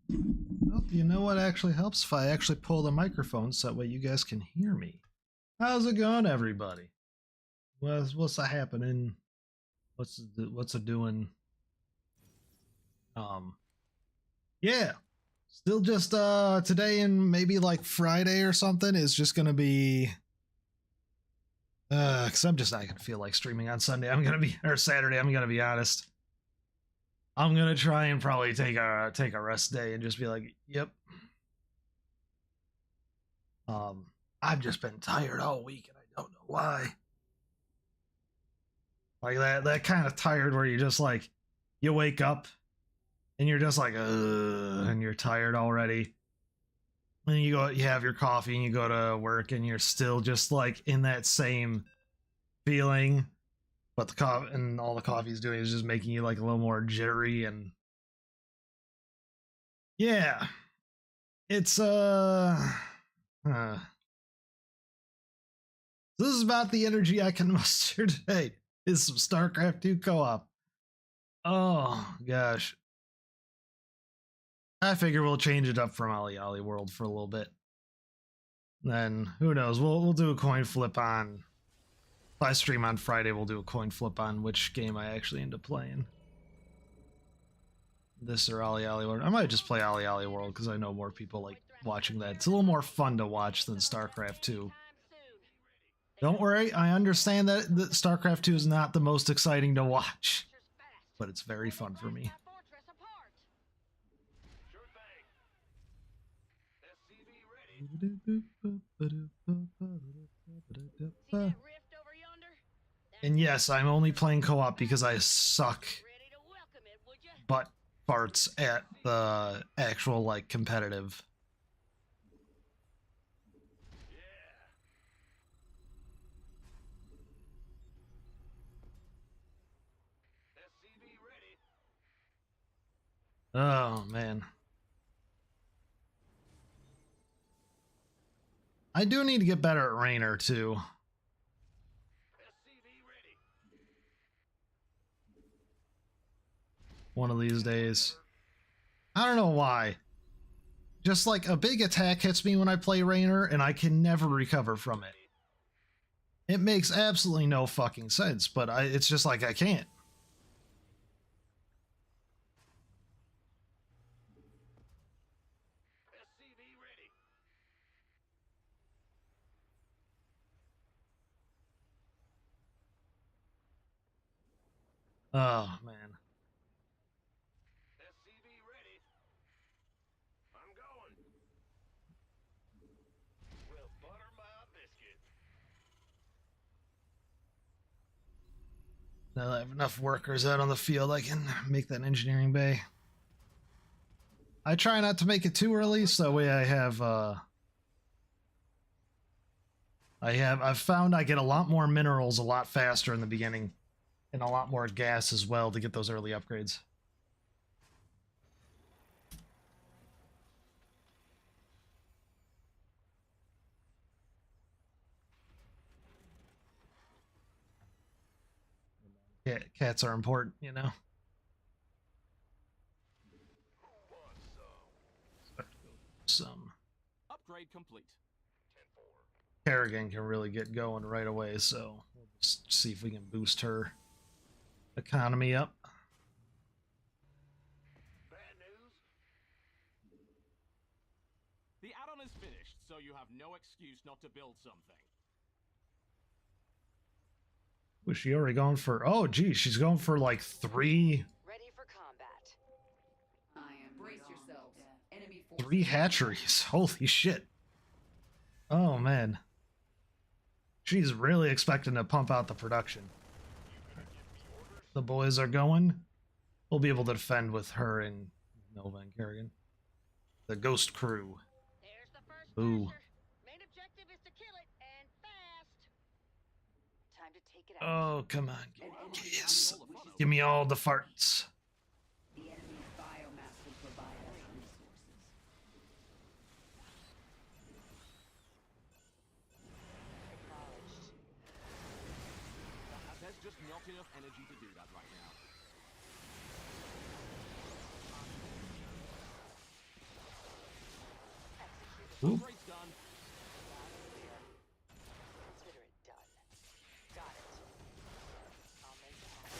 Well, you know what actually helps if I actually pull the microphone so that way you guys can hear me. How's it going, everybody? What's happening? What's it doing? Um, yeah, still just today and maybe like Friday or something is just gonna be because I'm just not gonna feel like streaming on Sunday. I'm gonna be or Saturday. I'm gonna be honest. I'm gonna try and probably take a rest day and just be like, yep. Um, I've just been tired all week and I don't know why. Like that kind of tired where you just like you wake up and you're just like and you're tired already. And you have your coffee and you go to work and you're still just like in that same feeling. But the coffee and all the coffee's doing is just making you like a little more jittery and yeah. It's this is about the energy I can muster today. Is some Starcraft 2 co-op. Oh gosh. I figure we'll change it up from Ollie Ollie World for a little bit. Then who knows? We'll do a coin flip on. If I stream on Friday, we'll do a coin flip on which game I actually end up playing. This or Ollie Ollie World. I might just play Ollie Ollie World because I know more people like watching that. It's a little more fun to watch than StarCraft 2. Don't worry, I understand that StarCraft 2 is not the most exciting to watch, but it's very fun for me. And yes, I'm only playing co-op because I suck butt farts at the actual like competitive. Oh man. I do need to get better at Rainer too. One of these days. I don't know why. Just like a big attack hits me when I play Rainer and I can never recover from it. It makes absolutely no fucking sense, but it's just like I can't. Oh man. Now that I have enough workers out on the field, I can make that engineering bay. I try not to make it too early, so that way I've found I get a lot more minerals a lot faster in the beginning, and a lot more gas as well to get those early upgrades. Yeah, cats are important, you know. Some upgrade complete. Kerrigan can really get going right away, so we'll just see if we can boost her economy up. Bad news. The add-on is finished, so you have no excuse not to build something. Was she already going for? Oh, geez, she's going for like 3. Ready for combat. I am brace yourselves. Enemy 3 hatcheries. Holy shit. Oh man. She's really expecting to pump out the production. The boys are going. We'll be able to defend with her and Nova and Kerrigan. The ghost crew. There's the first Ooh. Main objective is to kill it and fast. Time to take it out. Oh, come on. Yes. Give me all the farts. The enemy's biomass will provide us resources. Acknowledged. There's just not enough energy to do that right now. Oop. Upgrade's done. Consider it done. Got it. I'll make it happen.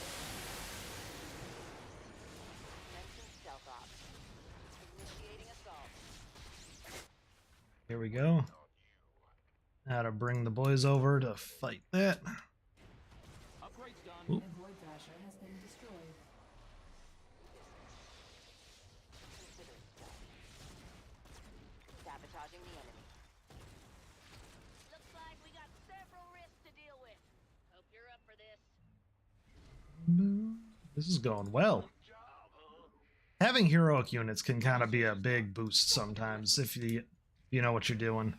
Commencing stealth ops. Initiating assault. Here we go. Now to bring the boys over to fight that. Upgrade's done. Oop. A Void Thrasher has been destroyed. Consider it done. Sabotaging the enemy. Looks like we got several risks to deal with. Hope you're up for this. This is going well. Having heroic units can kind of be a big boost sometimes if you know what you're doing.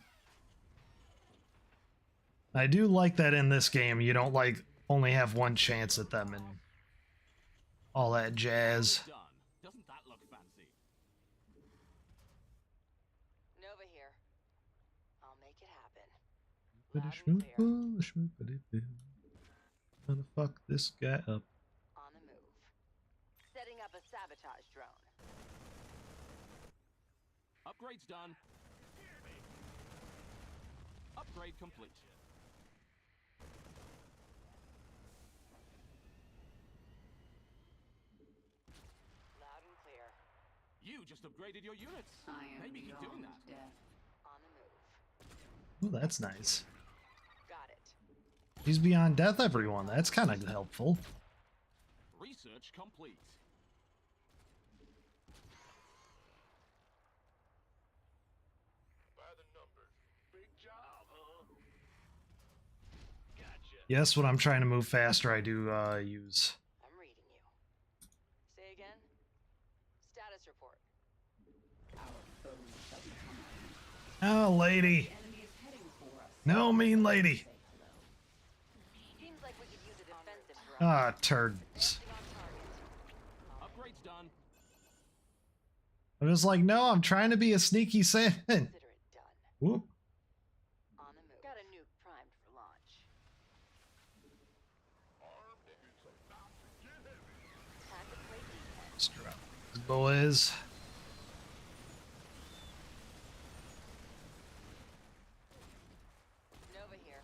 I do like that in this game you don't like only have one chance at them and all that jazz. Done. Doesn't that look fancy? Nova here. I'll make it happen. Loud and clear. Gonna fuck this guy up. On the move. Setting up a sabotage drone. Upgrade's done. Upgrade complete. Loud and clear. You just upgraded your units. I am Maybe keep doing beyond that. death. On the move. Oh, that's nice. Got it. He's beyond death, everyone. That's kind of helpful. Research complete. By the numbers. Big job, huh? Gotcha. Yes, when I'm trying to move faster, I do use. I'm reading you. Say again. Status report. Our foes shall become Oh, lady. The enemy is heading for us. No, mean lady. Say hello. Seems like we could use a defensive drone. Ah, turds. Advancing on target. Upgrade's done. I'm just like, no, I'm trying to be a sneaky Saiyan. Consider it done. Whoop. On the move. Got a nuke primed for launch. Time to play defense. Let's drop these boys. Nova here.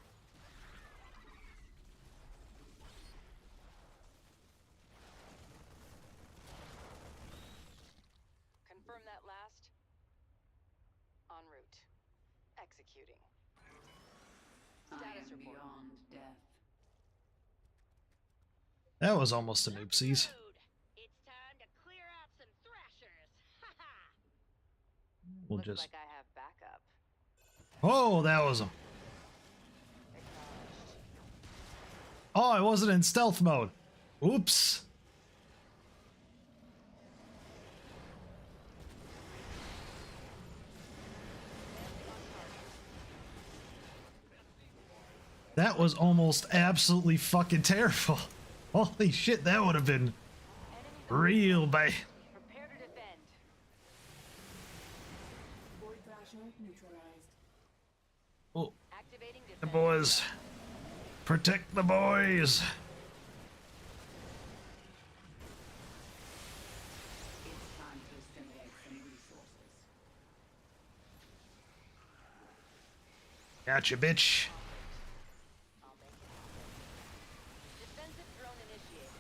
Confirm that last. En route. Executing. I Status am report. beyond death. That was almost an oopsies. It's time to clear out some thrashers. We'll Looks just. like I have backup. Oh, that was a. Acknowledged. Oh, I wasn't in stealth mode. Oops. That was almost absolutely fucking terrible. Holy shit, that would have been Enemy real bad. prepare to defend. Void Thrasher neutralized. Oh, Activating the defense. boys. Protect the boys. It's time to assimilate some resources. Gotcha, bitch. I'll make it happen. Defensive drone initiated.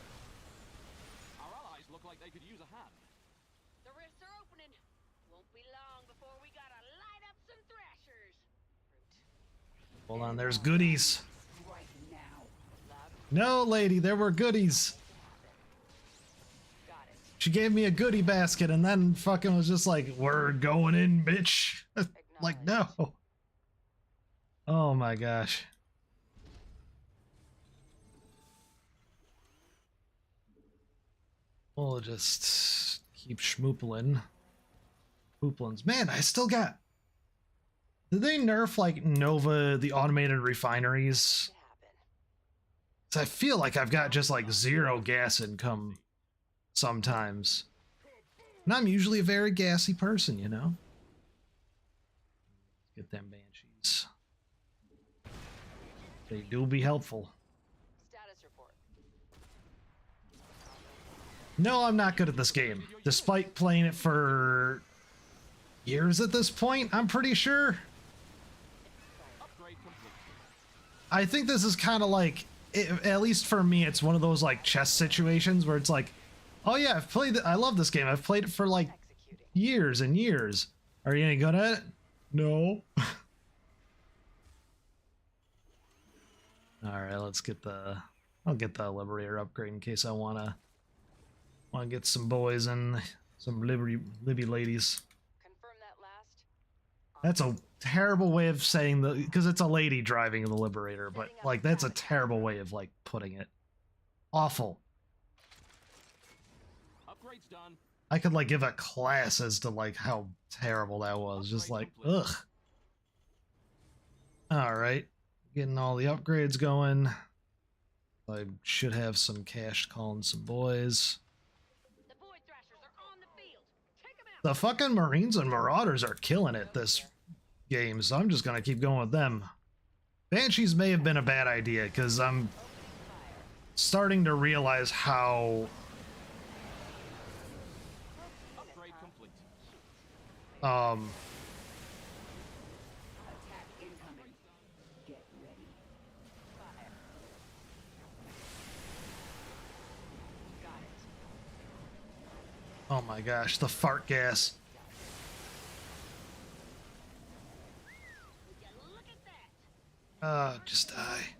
Our allies look like they could use a hand. The rifts are opening. Won't be long before we gotta light up some thrashers. Root. Hold on, there's goodies. Right now. Loud. No, lady, there were goodies. Got it. She gave me a goodie basket and then fucking was just like, we're going in, bitch. Like, no. Oh my gosh. We'll just keep schmoopling. Pooplins. Man, I still got... Did they nerf, like, Nova, the automated refineries? It happen. 'Cause I feel like I've got just, like, zero gas income sometimes. And I'm usually a very gassy person, you know? Get them banshees. They do be helpful. Status report. No, I'm not good at this game. Despite playing it for years at this point, I'm pretty sure. Upgrade complete. I think this is kind of like, at least for me, it's one of those like chess situations where it's like, oh yeah, I've played it. I love this game. I've played it for like years and years. Are you any good at it? No. All right, let's get the. I'll get the Liberator upgrade in case I wanna get some boys and some Libby ladies. Confirm that last. That's a terrible way of saying the, because it's a lady driving the Liberator, but like that's a terrible way of like putting it. Awful. Upgrade's done. I could like give a class as to like how terrible that was. Just like, ugh. All right, getting all the upgrades going. I should have some cash calling some boys. The boy thrashers are on the field. Take them out. The fucking Marines and Marauders are killing it this game, so I'm just gonna keep going with them. Banshees may have been a bad idea because I'm starting to realize how Upgrade complete. Attack incoming. Get ready. Fire. Got it. oh my gosh, the fart gas. Would you look at that? Just die.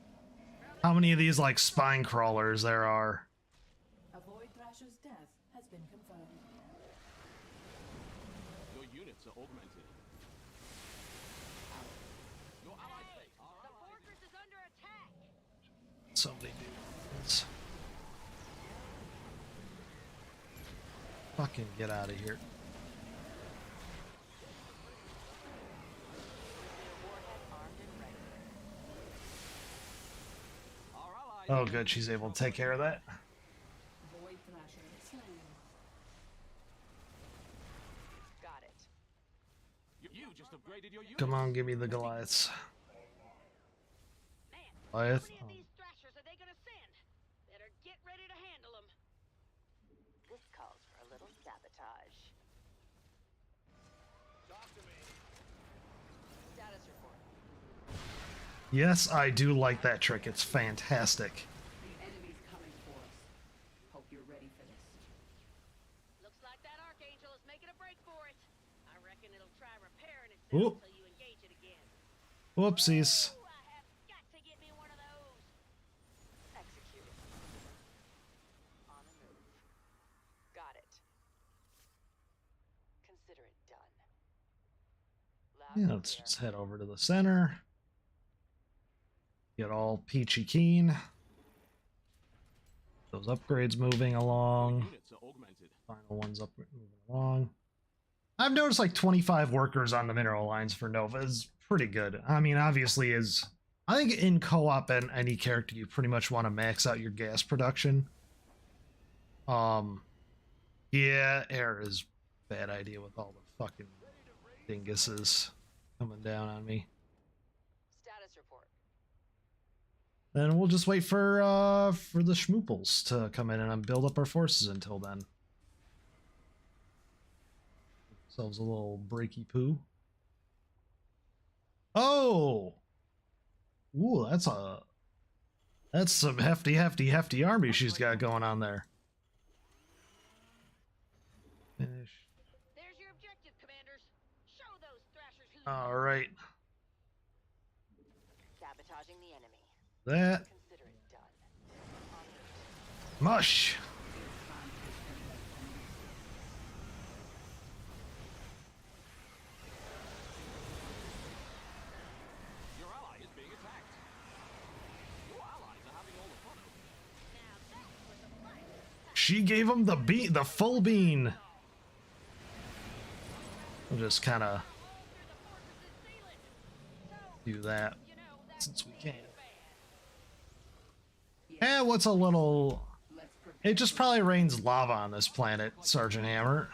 How many of these like spine crawlers there are? A Void Thrasher's death has been confirmed. Your units are augmented. Your allied base. The fortress is under attack. So many dudes. Fucking get out of here. Our allies. Oh good, she's able to take care of that. Void Thrasher slain. Got it. You just upgraded your units. Come on, give me the Goliaths. Man, Goliath. how many of these thrashers are they gonna send? Better get ready to handle them. This calls for a little sabotage. Talk to me. Status report. Yes, I do like that trick. It's fantastic. The enemy's coming for us. Hope you're ready for this. Looks like that Archangel is making a break for it. I reckon it'll try repairing itself Oop. until you engage it again. Whoopsies. Ooh, I have got to get me one of those. Executed. On the move. Got it. Consider it done. Loud Yeah, and let's clear. just head over to the center. Get all peachy keen. Those upgrades moving along. Units are augmented. Final ones up moving along. I've noticed like 25 workers on the mineral lines for Nova is pretty good. I mean, obviously I think in co-op and any character you pretty much want to max out your gas production. Yeah, air is a bad idea with all the fucking dinguses coming down on me. Status report. Then we'll just wait for the schmooples to come in and build up our forces until then. Ourselves a little breaky poo. Oh! Ooh, that's some hefty army she's got going on there. Finish. There's your objective, commanders. Show those thrashers who. All right, Sabotaging the enemy. that Consider it done. mush. Your ally is being attacked. Your allies are having all the fun of it. Now that's where the fight. She gave him the full bean. We'll just kind of do that since we can. Eh, what's a little... It just probably rains lava on this planet, Sergeant Hammer.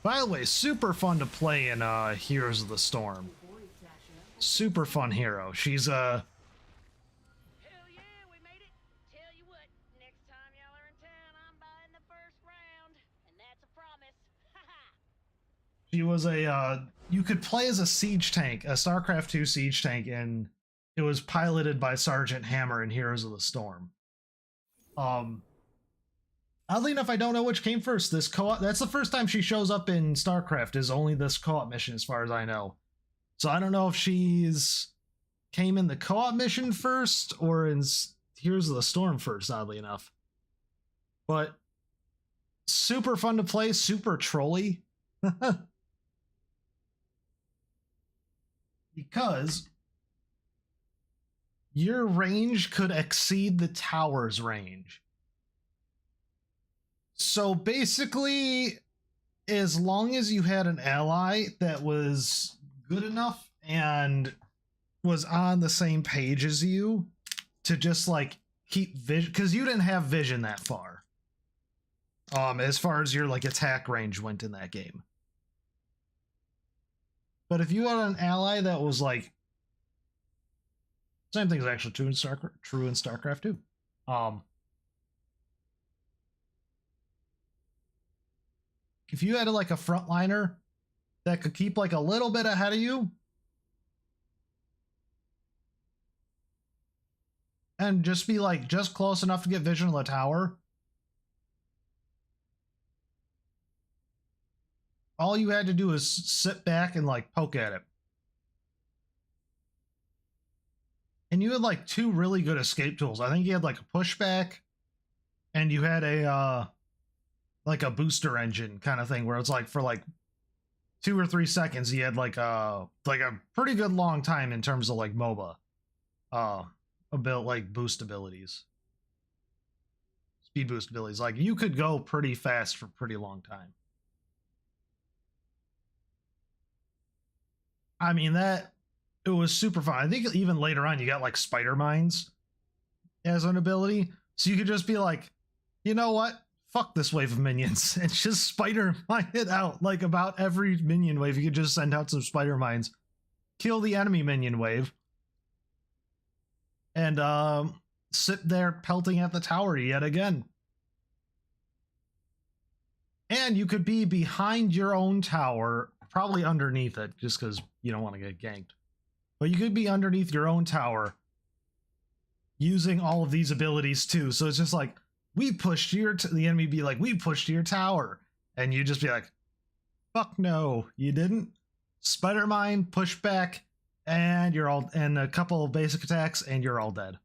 By the way, super fun to play in Heroes of the Storm. Void Thrasher Super fun hero. She's Hell yeah, we made it. Tell you what, next time y'all are in town, I'm buying the first round. And that's a promise. Ha ha. She was a you could play as a siege tank, a StarCraft 2 siege tank, and it was piloted by Sergeant Hammer in Heroes of the Storm. Oddly enough, I don't know which came first. This co-op, that's the first time she shows up in StarCraft, is only this co-op mission as far as I know. So I don't know if she's came in the co-op mission first or in Heroes of the Storm first, oddly enough. But super fun to play, super trolly. Because your range could exceed the tower's range. So basically, as long as you had an ally that was good enough and was on the same page as you to just like keep vision, because you didn't have vision that far. As far as your like attack range went in that game. But if you had an ally that was like, same thing is actually true in StarCraft too. If you had like a frontliner that could keep like a little bit ahead of you, and just be like just close enough to get vision of the tower, all you had to do is sit back and like poke at it. And you had like two really good escape tools. I think you had like a pushback and you had a like a booster engine kind of thing where it's like for like 2 or 3 seconds you had like a pretty good long time in terms of like MOBA like boost abilities. Speed boost abilities. Like you could go pretty fast for a pretty long time. I mean, it was super fun. I think even later on you got like spider mines as an ability. So you could just be like, you know what? Fuck this wave of minions. And just spider mine it out. Like about every minion wave, you could just send out some spider mines. Kill the enemy minion wave. And sit there pelting at the tower yet again. And you could be behind your own tower, probably underneath it, just because you don't want to get ganked. But you could be underneath your own tower using all of these abilities too. So it's just like, we pushed your the enemy be like, we pushed your tower. And you just be like, fuck no, you didn't. Spider mine, push back, and you're all, and a couple of basic attacks, and you're all dead.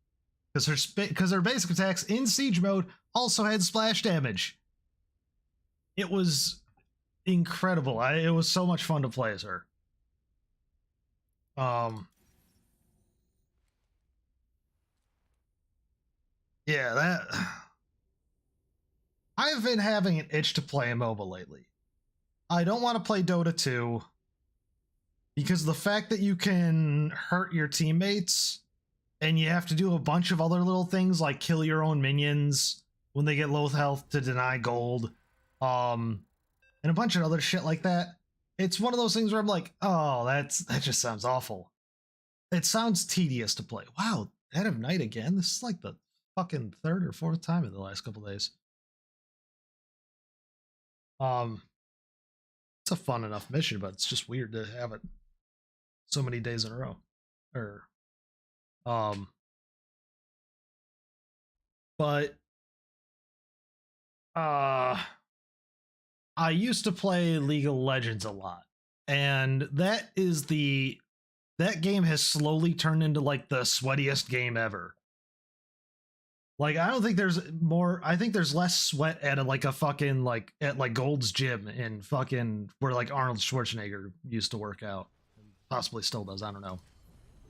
Because her basic attacks in siege mode also had splash damage. It was incredible. It was so much fun to play as her. Yeah, that I've been having an itch to play a MOBA lately. I don't want to play Dota 2 because the fact that you can hurt your teammates and you have to do a bunch of other little things like kill your own minions when they get low health to deny gold, and a bunch of other shit like that. It's one of those things where I'm like, oh, that just sounds awful. It sounds tedious to play. Wow, Head of Night again? This is like the fucking 3rd or 4th time in the last couple days. It's a fun enough mission, but it's just weird to have it so many days in a row. But I used to play League of Legends a lot, and that game has slowly turned into like the sweatiest game ever. Like, I don't think there's more, I think there's less sweat at like a fucking like at like Gold's Gym in fucking where like Arnold Schwarzenegger used to work out. Possibly still does, I don't know.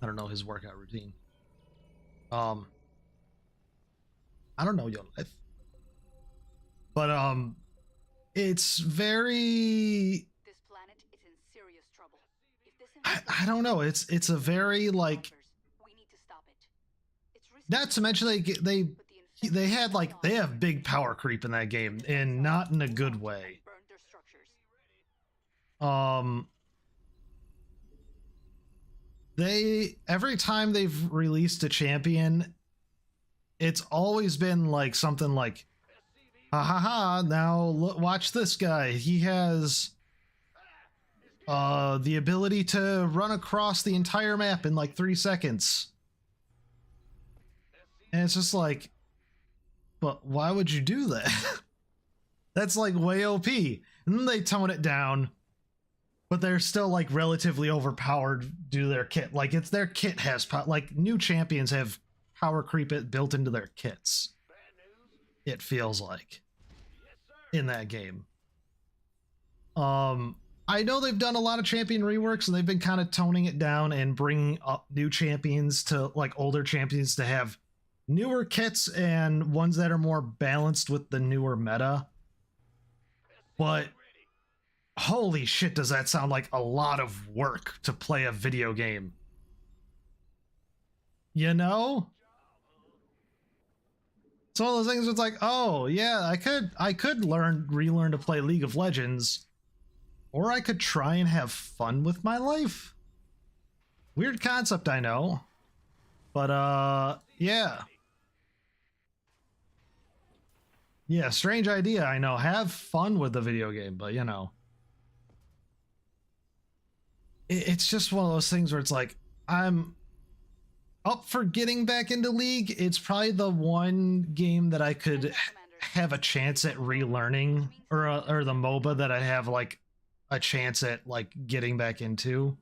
I don't know his workout routine. I don't know your life. But it's very, This planet is in serious trouble. If this I don't know, it's a very like, we need to stop it. It's risky, not to mention but the they had like, they have big power creep in that game, and not in a good way. burn their structures. Every time they've released a champion, it's always been like something like, ha ha ha, now look, watch this guy. He has The ability to run across the entire map in like 3 seconds. And it's just like, but why would you do that? That's like way OP. And then they tone it down, but they're still like relatively overpowered due to their kit. Like it's their kit has like new champions have power creep it built into their kits. It feels like in that game. I know they've done a lot of champion reworks and they've been kind of toning it down and bringing up new champions to like older champions to have newer kits and ones that are more balanced with the newer meta. But holy shit, does that sound like a lot of work to play a video game? You know? It's one of those things where it's like, oh yeah, I could relearn to play League of Legends, or I could try and have fun with my life. Weird concept, I know. But yeah. Yeah, strange idea, I know. Have fun with the video game, but you know. It's just one of those things where it's like, I'm up for getting back into League. It's probably the one game that I could have a chance at relearning, or the MOBA that I have like a chance at like getting back into.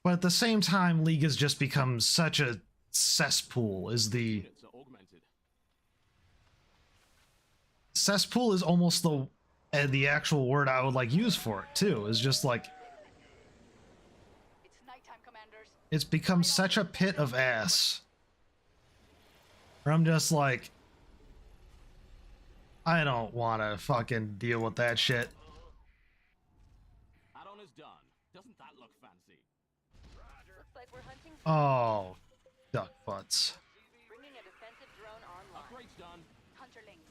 But at the same time, League has just become such a cesspool. Cesspool is almost the actual word I would like use for it too. Is just like, It's nighttime, commanders. it's become such a pit of ass. Where I'm just like, I don't want to fucking deal with that shit. Add-on is done. Doesn't that look fancy? Looks like we're hunting. Oh, duck butts. Bringing a defensive drone online. Upgrade's done. Hunterlings.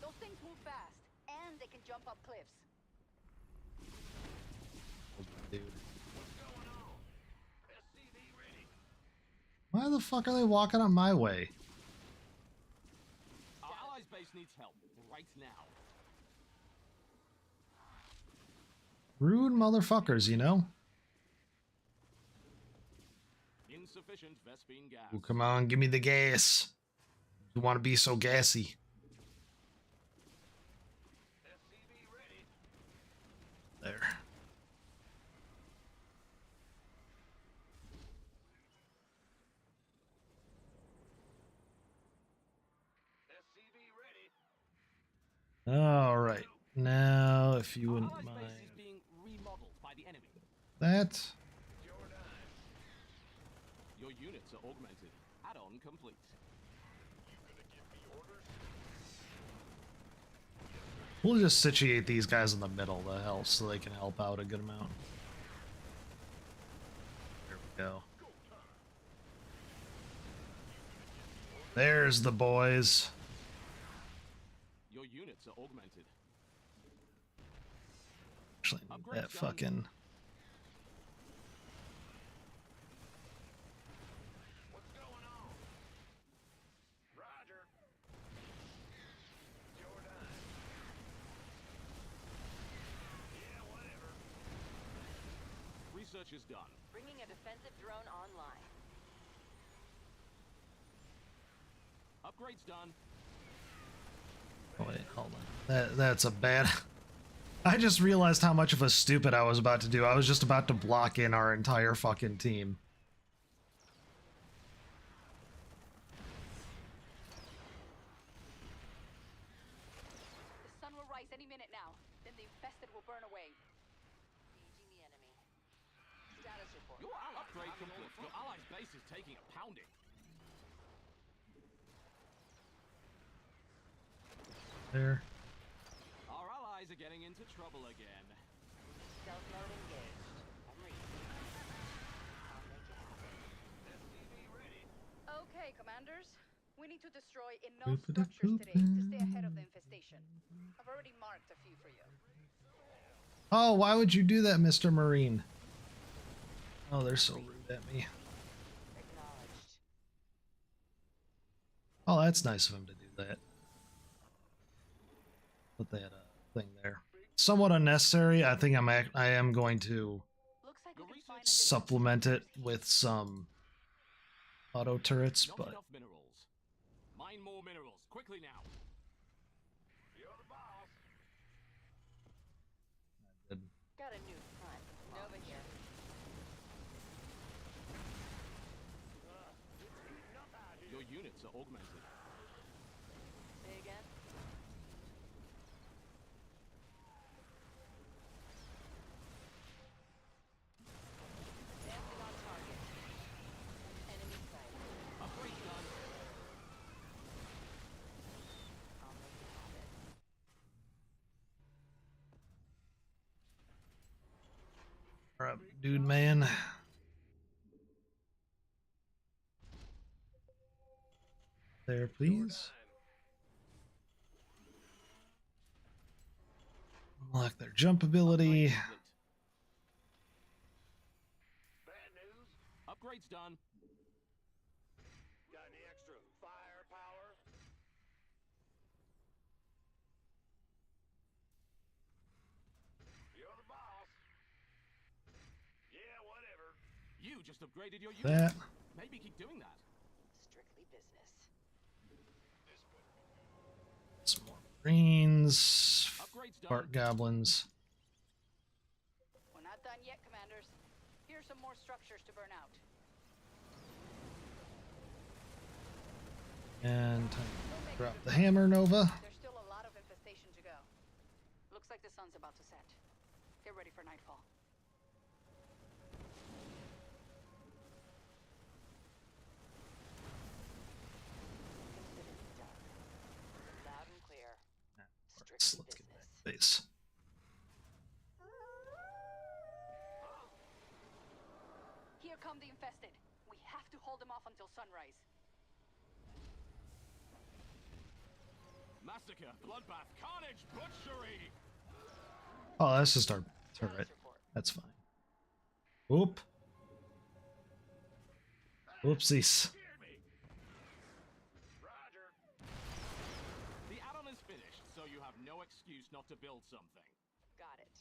Those things move fast, and they can jump up cliffs. Dude. Why the fuck are they walking on my way? Our allies' base needs help right now. Rude motherfuckers, you know? Insufficient Vespine gas. Oh, come on, give me the gas. You want to be so gassy. There. All right. Now, if you wouldn't Our allies' mind base is being remodeled by the enemy. that. Your units are augmented. Add-on complete. We'll just situate these guys in the middle to help so they can help out a good amount. There we go. There's the boys. Your units are augmented. Actually, I need that fucking... What's going on? Roger. Jordan. Yeah, whatever. Research is done. Bringing a defensive drone online. Upgrade's done. Oh, wait, hold on. That's a bad... I just realized how much of a stupid I was about to do. I was just about to block in our entire fucking team. The sun will rise any minute now. Then the infested will burn away. Engaging the enemy. Status report. Your upgrade complete. Your allies' base is taking a pounding. There. Our allies are getting into trouble again. Stealth mode engaged. I'm reading. I'll make it happen. Okay, commanders. We need to destroy enough structures today to stay ahead of the infestation. I've already marked a few for you. Oh, why would you do that, Mr. Marine? Oh, they're so rude at me. Acknowledged. Oh, that's nice of him to do that. Put that thing there. Big somewhat unnecessary. I think I am going to Looks like we Your can find a research supplement it with some auto turrets, Not but enough minerals. Mine more minerals, quickly now. You're the boss. Got a new front. Nova here. Your units are augmented. Say again. Dancing on target. Enemy sighted. Upgrade done. I'll make it happen. alright, dude, man. There, please. Unlock their jump ability. Bad news. Upgrade's done. Got any extra firepower? You're the boss. Yeah, whatever. You just upgraded your unit. That. Maybe keep doing that. Strictly business. Some more Marines. Upgrade's done. Fart goblins. We're not done yet, commanders. Here's some more structures to burn out. And time to drop the hammer, Nova. There's still a lot of infestation to go. Looks like the sun's about to set. Get ready for nightfall. Consider it done. Loud and clear. Strictly Let's get business. back to base. Here come the infested. We have to hold them off until sunrise. Massacre, bloodbath, carnage, butchery. Oh, that's just our turret. That's fine. Oop. Oopsies. Hear me. Roger. The add-on is finished, so you have no excuse not to build something. Got it.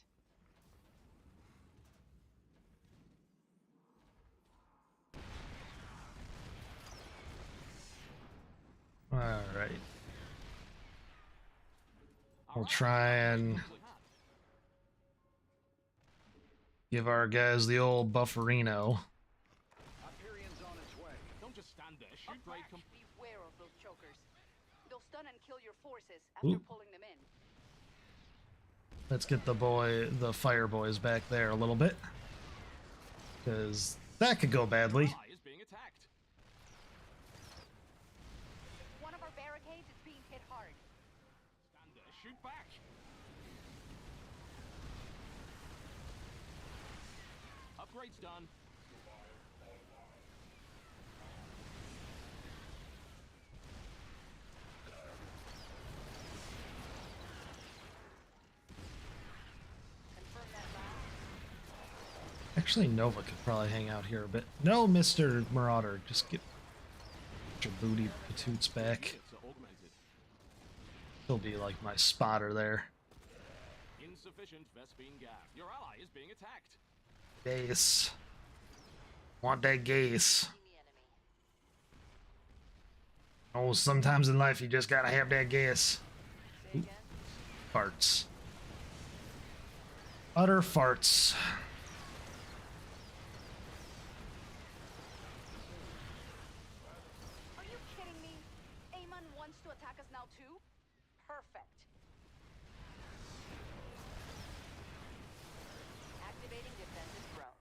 Alright. We'll try and give our guys the old bufferino. Hyperion's on its way. Don't just stand there. Shoot grade Beware of those chokers. They'll stun and kill your forces after Ooh. pulling them in. Let's get the fire boys back there a little bit. Because that could go badly. ally is being attacked. One of our barricades is being hit hard. Stand there. Shoot back. Upgrade's done. Confirm that last. Actually, Nova could probably hang out here a bit. No, Mr. Marauder, just get your booty patoots back. Units are augmented. He'll be like my spotter there. Insufficient Vespine gas. Your ally is being attacked. Gas. Want that gas. The enemy. Oh, sometimes in life you just gotta have that gas. Say again. Farts. Utter farts. Are you kidding me? Amon wants to attack us now too? Perfect. Activating defensive drone.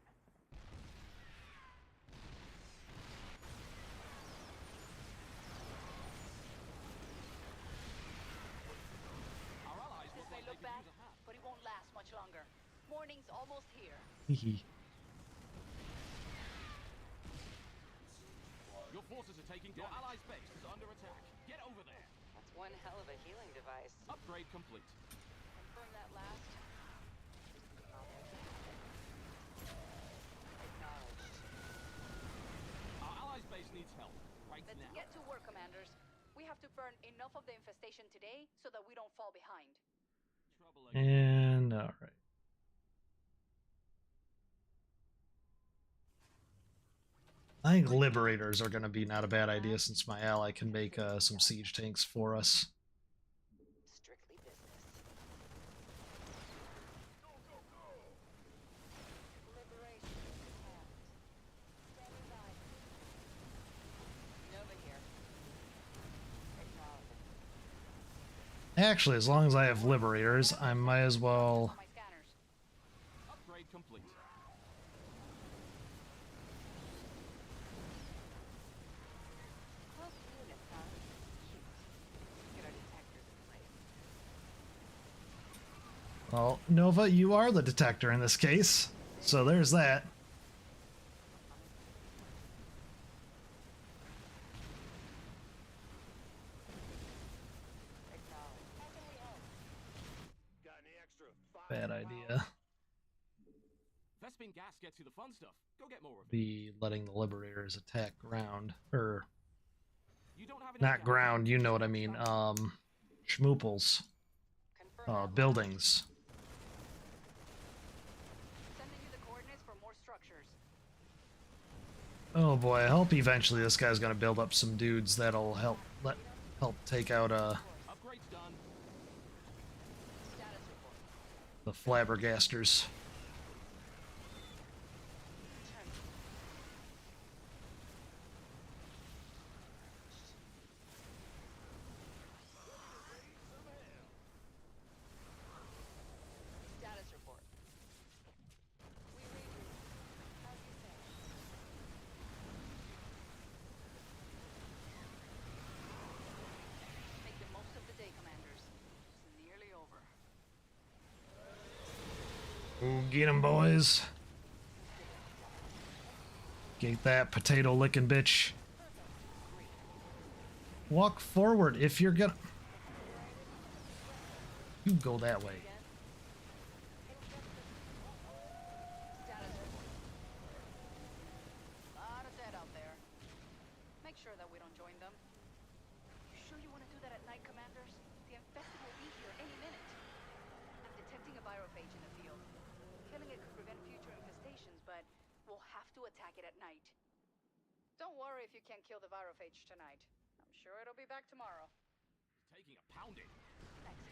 Our allies This look may like look they could bad, use a hand. but it won't last much longer. Morning's almost here. Hehe. Your forces are taking damage. Your allies' base is under attack. Get over there. That's one hell of a healing device. Upgrade complete. Confirm that last. I'll make it happen. Acknowledged. Our allies' base needs help. Right Let's now. get to work, commanders. We have to burn enough of the infestation today so that we don't fall behind. Trouble And again. I think liberators are going to be not a bad idea since my ally can make some siege tanks for us. Strictly business. Liberation is at hand. Standing by. Nova here. Acknowledged. Actually, as long as I have liberators, I might as well... My scanners. Upgrade complete. Close units, huh? Cute. Get our detectors in place. Well, Nova, you are the detector in this case. So there's that. Acknowledged. How can we help? Got any extra Bad idea. Vespene gas gets you the fun stuff. Go get more of it. Be letting the liberators attack ground. Or, You don't have enough not gas. ground, you know what I mean. Schmooples. Confirm that. Buildings. Sending you the coordinates for more structures. Oh boy, I hope eventually this guy's gonna build up some dudes that'll help take out Upgrade's done. Status report. the flabbergasters. Turn. Status report. We read you. As you say. Make the most of the day, commanders. It's nearly over. Ooh, get 'em, boys. Get that potato licking bitch. Walk forward if you're gonna. You go that way. Status report. Lot of dead out there. Make sure that we don't join them. You sure you want to do that at night, commanders? The infested will be here any minute. I'm detecting a virophage in the field. Killing it could prevent future infestations, but we'll have to attack it at night. Don't worry if you can't kill the virophage tonight. I'm sure it'll be back tomorrow. Taking a pounding.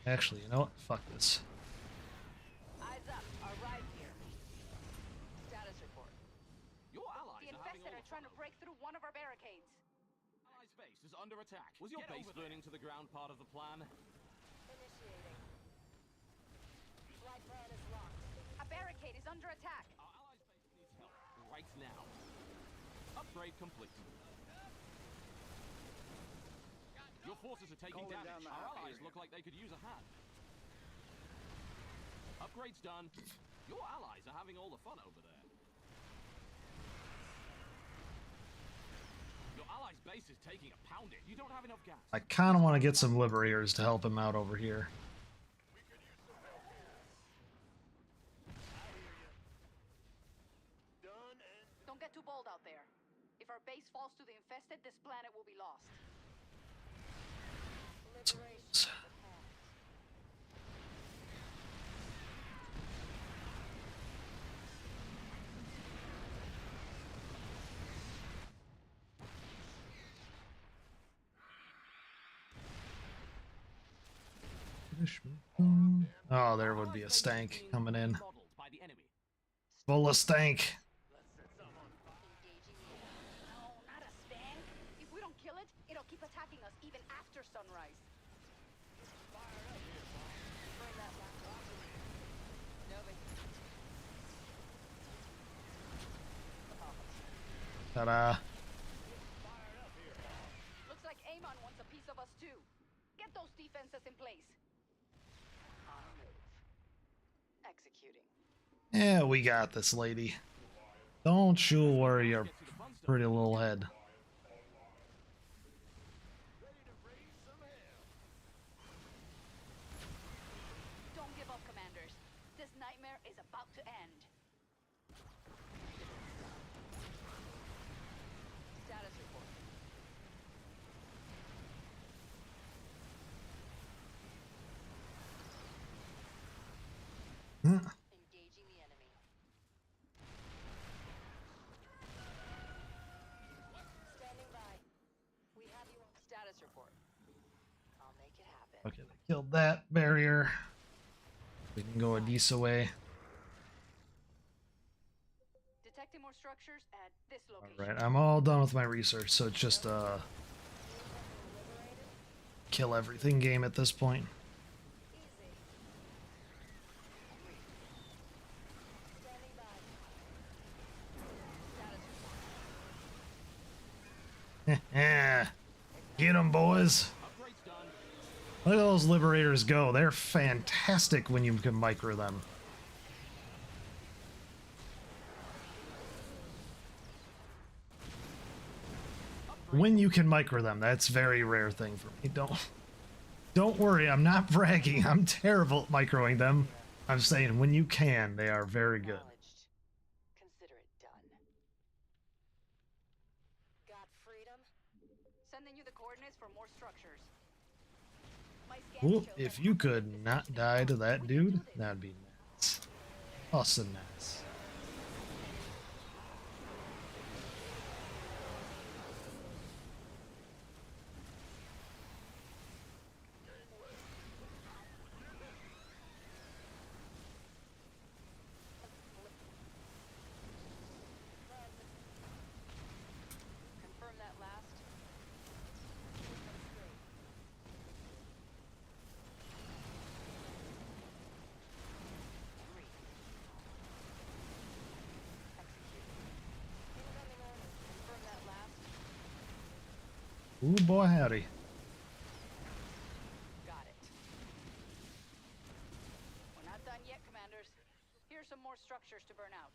Actually, you know what? Fuck this. Eyes up. Arrive here. Status report. Your allies The are having infested all are trying to break through one of our barricades. Allies' base is under attack. Was your base burning to the ground part of the plan? Initiating. Flight plan is locked. A barricade is under attack. Our allies' base needs help right now. Upgrade complete. Your forces are taking damage. Our allies look like they could use a hand. Upgrade's done. Your allies are having all the fun over there. Your allies' base is taking a pounding. You don't have enough gas. I kind of want to get some liberators to help him out over here. Don't get too bold out there. If our base falls to the infested, this planet will be lost. Liberation is at hand. Oh, there would be a stank coming in. Modeled by the enemy. Full of stank. Engaging the enemy. No, not a stank. If we don't kill it, it'll keep attacking us even after sunrise. Burn that laptop. Nova. Ta-da. Looks like Amon wants a piece of us too. Get those defenses in place. On a move. Executing. Yeah, we got this, lady. Don't you worry your pretty little head. Don't give up, commanders. This nightmare is about to end. Status report. Engaging the enemy. Killed that barrier. We can go a decent way. Detecting more structures at this location. Alright, I'm all done with my research, so it's just kill everything game at this point. Yeah. Get them, boys. Upgrade's done. Look at those liberators go. They're fantastic when you can micro them. When you can micro them, that's a very rare thing for me. Don't worry, I'm not bragging. I'm terrible at microing them. I'm saying when you can, they are very good. Consider it done. Got freedom? Sending you the coordinates for more structures. My scans Ooh, show if that you upper could infestation not is die to gone. that We can dude, do this. that'd be nice. Awesome nice. Confirm that last. Confirm that last. Ooh, boy, howdy. Got it. We're not done yet, commanders. Here's some more structures to burn out.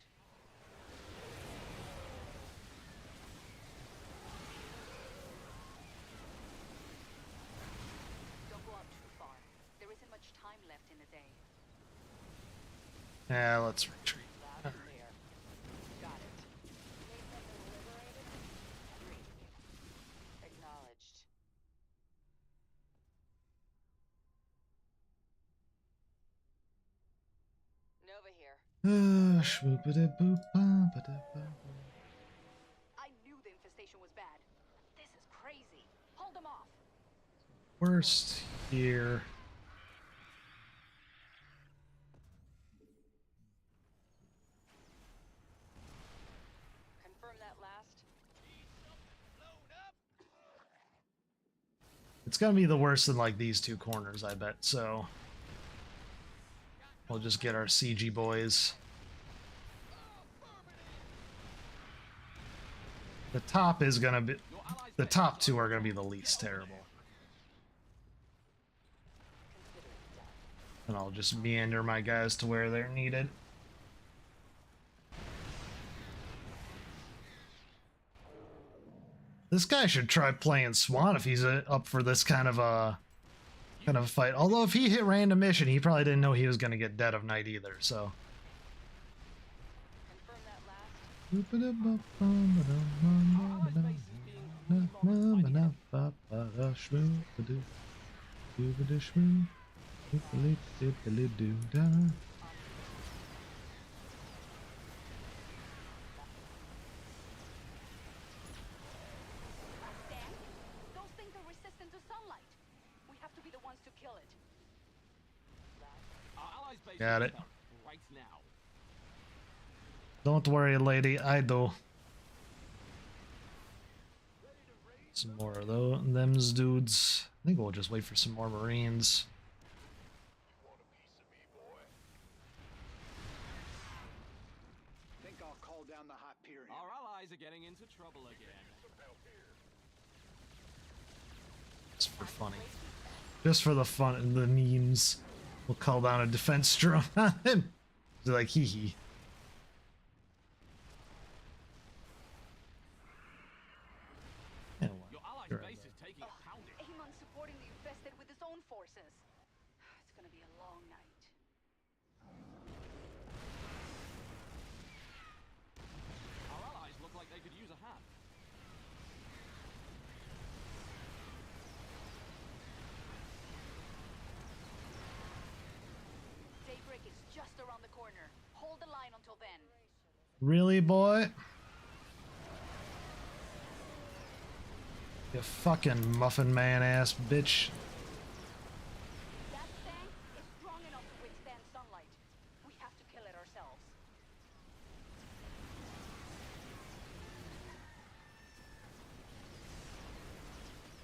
Don't go out too far. There isn't much time left in the day. Yeah, let's retreat. Loud and clear. Got it. Agreed. Acknowledged. Nova here. Shwoopity-boop-ba-ba-da-ba-ba. I knew the infestation was bad. This is crazy. Hold them off. Worst here. Confirm that last. It's gonna be the worst in like these two corners, I bet. So we'll just get our CG boys. The top is gonna be. Your allies' The base top is two under are gonna be attack. the least terrible. Consider it done. And I'll just meander my guys to where they're needed. This guy should try playing Swan if he's up for this kind of a fight. Although if he hit random mission, he probably didn't know he was gonna get Dead of Night either. So. Confirm that last. Our allies' base is being Dan, those things are resistant to sunlight. We have to be the ones to kill it. Our allies' base Got is it. up right now. Don't worry, lady, I do. Some more of them's dudes. I think we'll just wait for some more Marines. Think I'll call down the Hyperion. Our allies are getting into trouble again. Just for funny. Just for the fun and the memes. We'll call down a defense drone on him. They're like, hee hee. Yeah, well, Your allies' sure, base is taking a pounding. Amon supporting the infested with his own forces. It's gonna be a long night. Our allies look like they could use a hand. Daybreak is just around the corner. Hold the line until then. Really, boy? You fucking muffin man ass bitch. ourselves.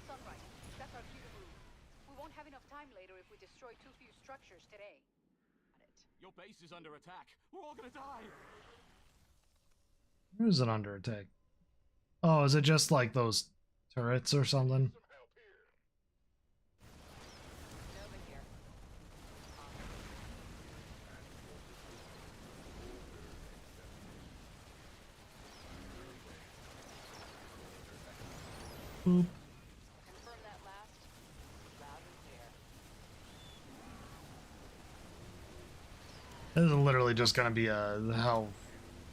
Sunrise. That's our cue to move. We won't have enough time later if we destroy too few structures today. Got it. Your base is under attack. We're all gonna die. Where is it under attack? Oh, is it just like those turrets or something? Nova here. Boop. Confirm that last. Loud and clear. This is literally just gonna be a how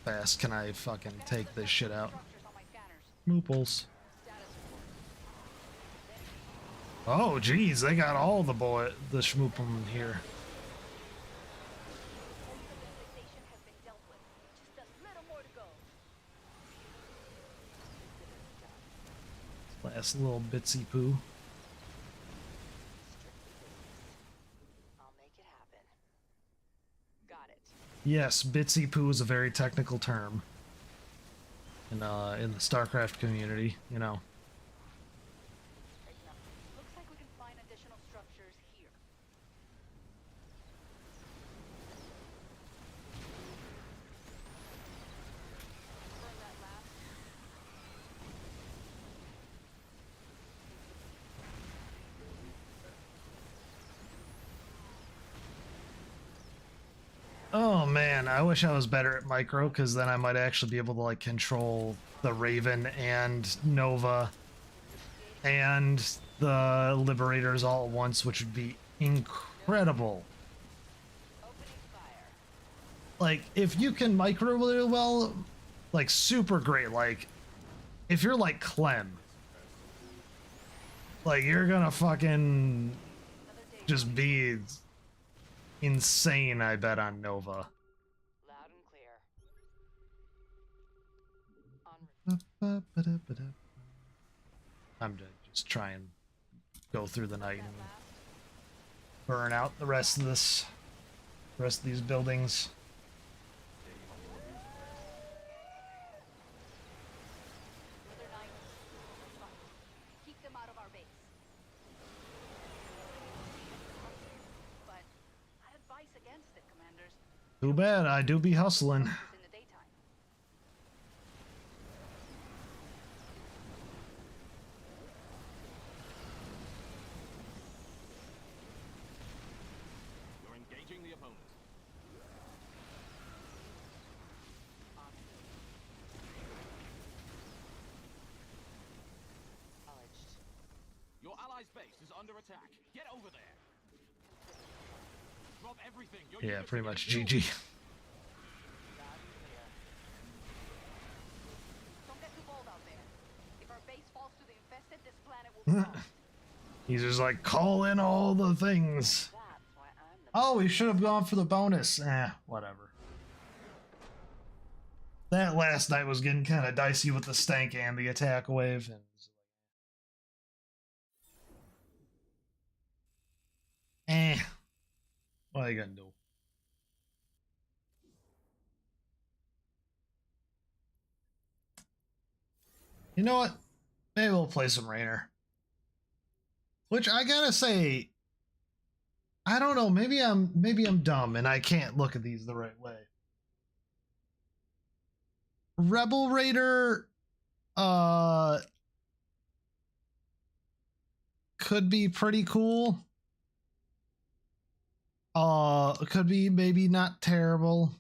fast can I fucking take this shit out? Structures on my scanners. Mooples. Status Oh, geez, they got all the schmoopum here. Civilization has been dealt with. Just a little more to go. Last little bitsy poo. I'll make it happen. Got it. Yes, bitsy poo is a very technical term in the Starcraft community, you know. Looks like we can find additional structures here. Confirm that last. Oh man, I wish I was better at micro, because then I might actually be able to like control the Raven and Nova and the Liberators all at once, which would be incredible. Opening fire. Like, if you can micro really well, like super great. Like, if you're like Clem, like you're gonna fucking just be insane, I bet, on Nova. Loud and clear. On I'm to just try and go through the night that and last. burn out the rest of these buildings. Another night. Fight. Keep them out of our base. But I'd advise against it, commanders. Too bad, I do be hustling. In the daytime. We're engaging the opponent. Acknowledged. Your allies' base is under attack. Get over there. Drop everything. Your Yeah, units pretty are much getting GG. killed. Loud and clear. Don't get too bold out there. If our base falls to the infested, this planet will be lost. He's just like, call in all the things. That's why I'm the Oh, we should have gone for the bonus. Whatever. That last night was getting kind of dicey with the stank and the attack wave. And what are you gonna do? You know what? Maybe we'll play some Rainer. Which I gotta say, I don't know. Maybe I'm dumb and I can't look at these the right way. Rebel Raider, could be pretty cool. Could be maybe not terrible.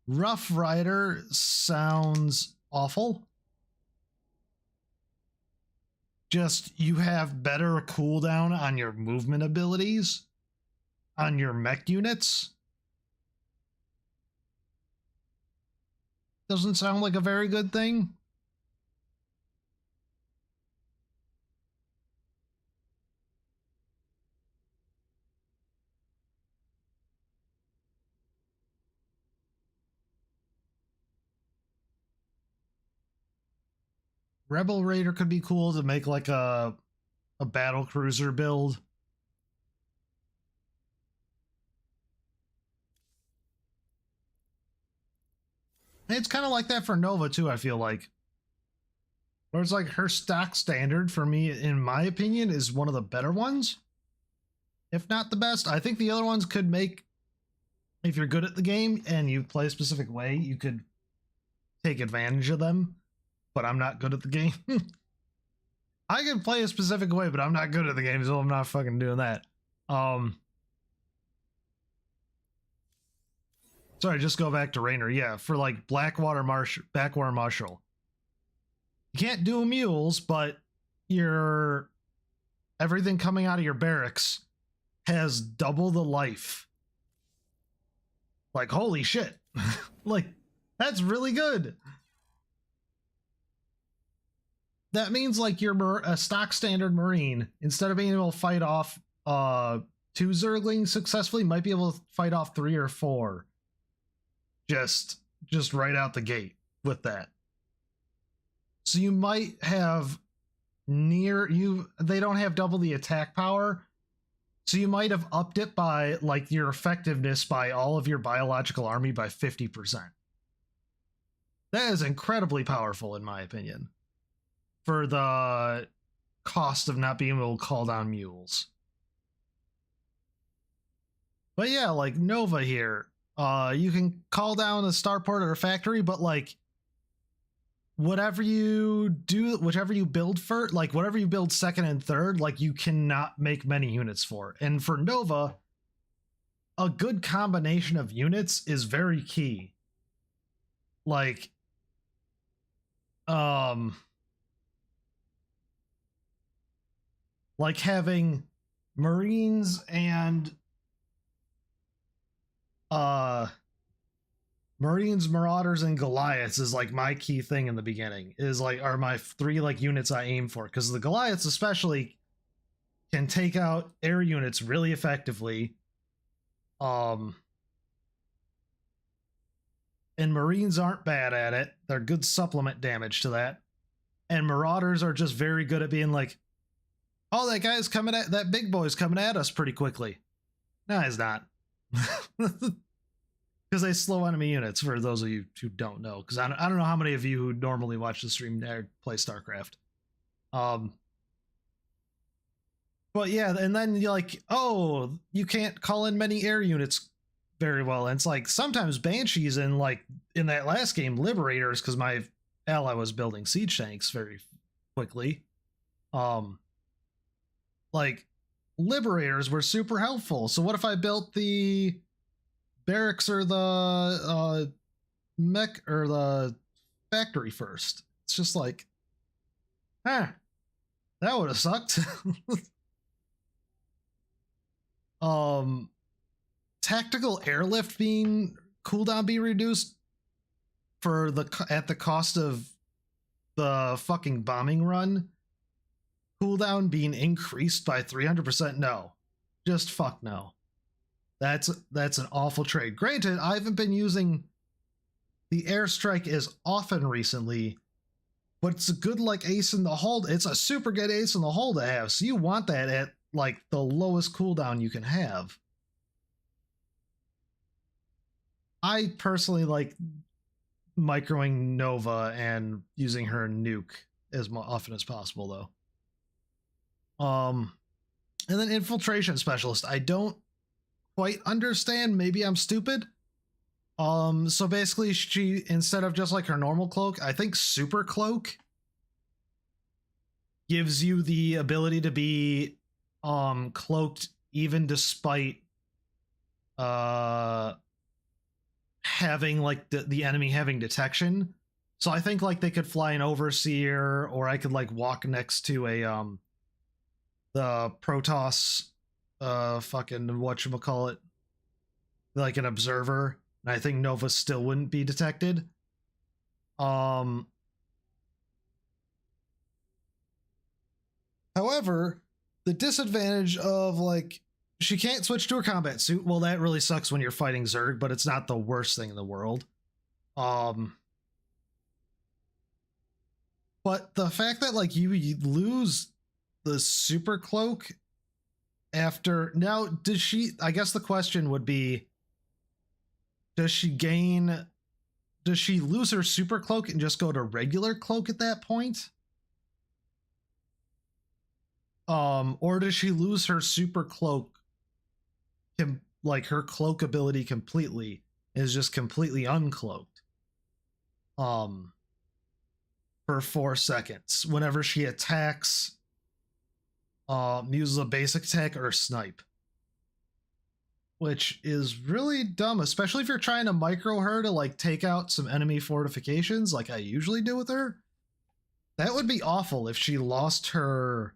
Rough Rider sounds awful. Just, you have better cooldown on your movement abilities, on your mech units. Doesn't sound like a very good thing. Rebel Raider could be cool to make like a battle cruiser build. It's kind of like that for Nova too, I feel like. Where it's like her stock standard for me, in my opinion, is one of the better ones. If not the best. I think the other ones could make, if you're good at the game and you play a specific way, you could take advantage of them. But I'm not good at the game. I can play a specific way, but I'm not good at the game, so I'm not fucking doing that. Sorry, just go back to Rainer. Yeah, for like Backwater Marshal. You can't do mules, but your everything coming out of your barracks has double the life. Like, holy shit. Like, that's really good. That means like you're a stock standard Marine, instead of being able to fight off 2 Zerglings successfully, might be able to fight off 3 or 4. Just right out the gate with that. So you might have they don't have double the attack power. So you might have upped it by like your effectiveness by all of your biological army by 50%. That is incredibly powerful in my opinion, for the cost of not being able to call down mules. But yeah, like Nova here, you can call down a starport or a factory, but like whatever you do, whichever you build first, like whatever you build second and third, like you cannot make many units for. And for Nova, a good combination of units is very key. Like, like having Marines and Marines, Marauders, and Goliaths is like my key thing in the beginning. Is like are my 3 like units I aim for, because the Goliaths especially can take out air units really effectively. And Marines aren't bad at it. They're good supplement damage to that. And Marauders are just very good at being like, oh, that big boy's coming at us pretty quickly. No, he's not. Because they slow enemy units, for those of you who don't know. Because I don't know how many of you who normally watch the stream play StarCraft. But yeah, and then you're like, oh, you can't call in many air units very well. And it's like sometimes Banshees and like in that last game, Liberators, because my ally was building siege tanks very quickly. Like Liberators were super helpful. So what if I built the barracks or the mech or the factory first? It's just like, that would have sucked. Tactical airlift cooldown being reduced at the cost of the fucking bombing run cooldown being increased by 300%. No, just fuck no. That's an awful trade. Granted, I haven't been using the airstrike as often recently, but it's a good like ace in the hole. It's a super good ace in the hole to have. So you want that at like the lowest cooldown you can have. I personally like microing Nova and using her nuke as often as possible though. And then infiltration specialist. I don't quite understand. Maybe I'm stupid. So basically she, instead of just like her normal cloak, I think super cloak gives you the ability to be cloaked even despite having like the enemy having detection. So I think like they could fly an overseer, or I could like walk next to a the Protoss fucking whatchamacallit, like an observer, and I think Nova still wouldn't be detected. However, the disadvantage of like she can't switch to her combat suit. Well, that really sucks when you're fighting Zerg, but it's not the worst thing in the world. But the fact that like you lose the super cloak after, now does she, I guess the question would be, does she gain does she lose her super cloak and just go to regular cloak at that point? Or does she lose her super cloak, like her cloak ability completely, is just completely uncloaked? For 4 seconds whenever she attacks, uses a basic attack or snipe, which is really dumb, especially if you're trying to micro her to like take out some enemy fortifications like I usually do with her. That would be awful if she lost her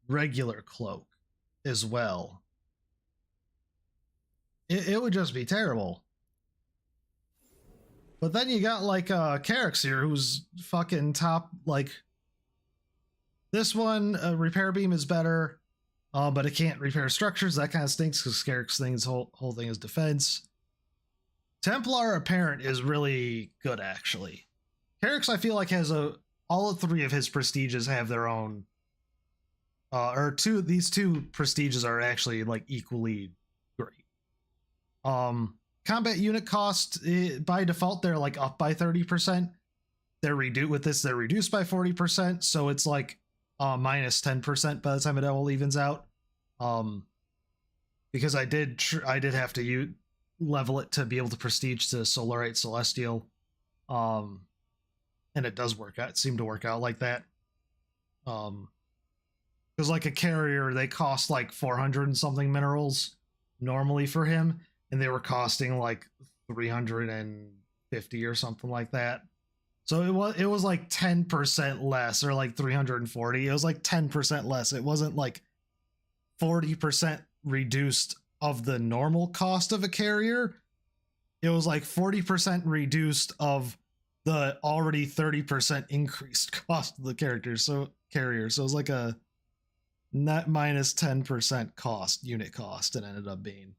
regular cloak as well. It would just be terrible. But then you got like Carrick's here, who's fucking top. Like this one, repair beam is better, but it can't repair structures. That kind of stinks because Carrick's thing's whole thing is defense. Templar Apparent is really good actually. Carrick's I feel like has all 3 of his prestiges have their own, these two prestiges are actually like equally great. Combat unit cost, by default, they're like up by 30%. They're reduced by 40%. So it's like minus 10% by the time it all evens out. Because I did have to level it to be able to prestige to Solarite Celestial. And it does work out. It seemed to work out like that. Because like a carrier, they cost like 400 and something minerals normally for him. And they were costing like 350 or something like that. So it was like 10% less, or like 340. It was like 10% less. It wasn't like 40% reduced of the normal cost of a carrier. It was like 40% reduced of the already 30% increased cost of the carrier. So it was like a net minus 10% cost, unit cost, it ended up being.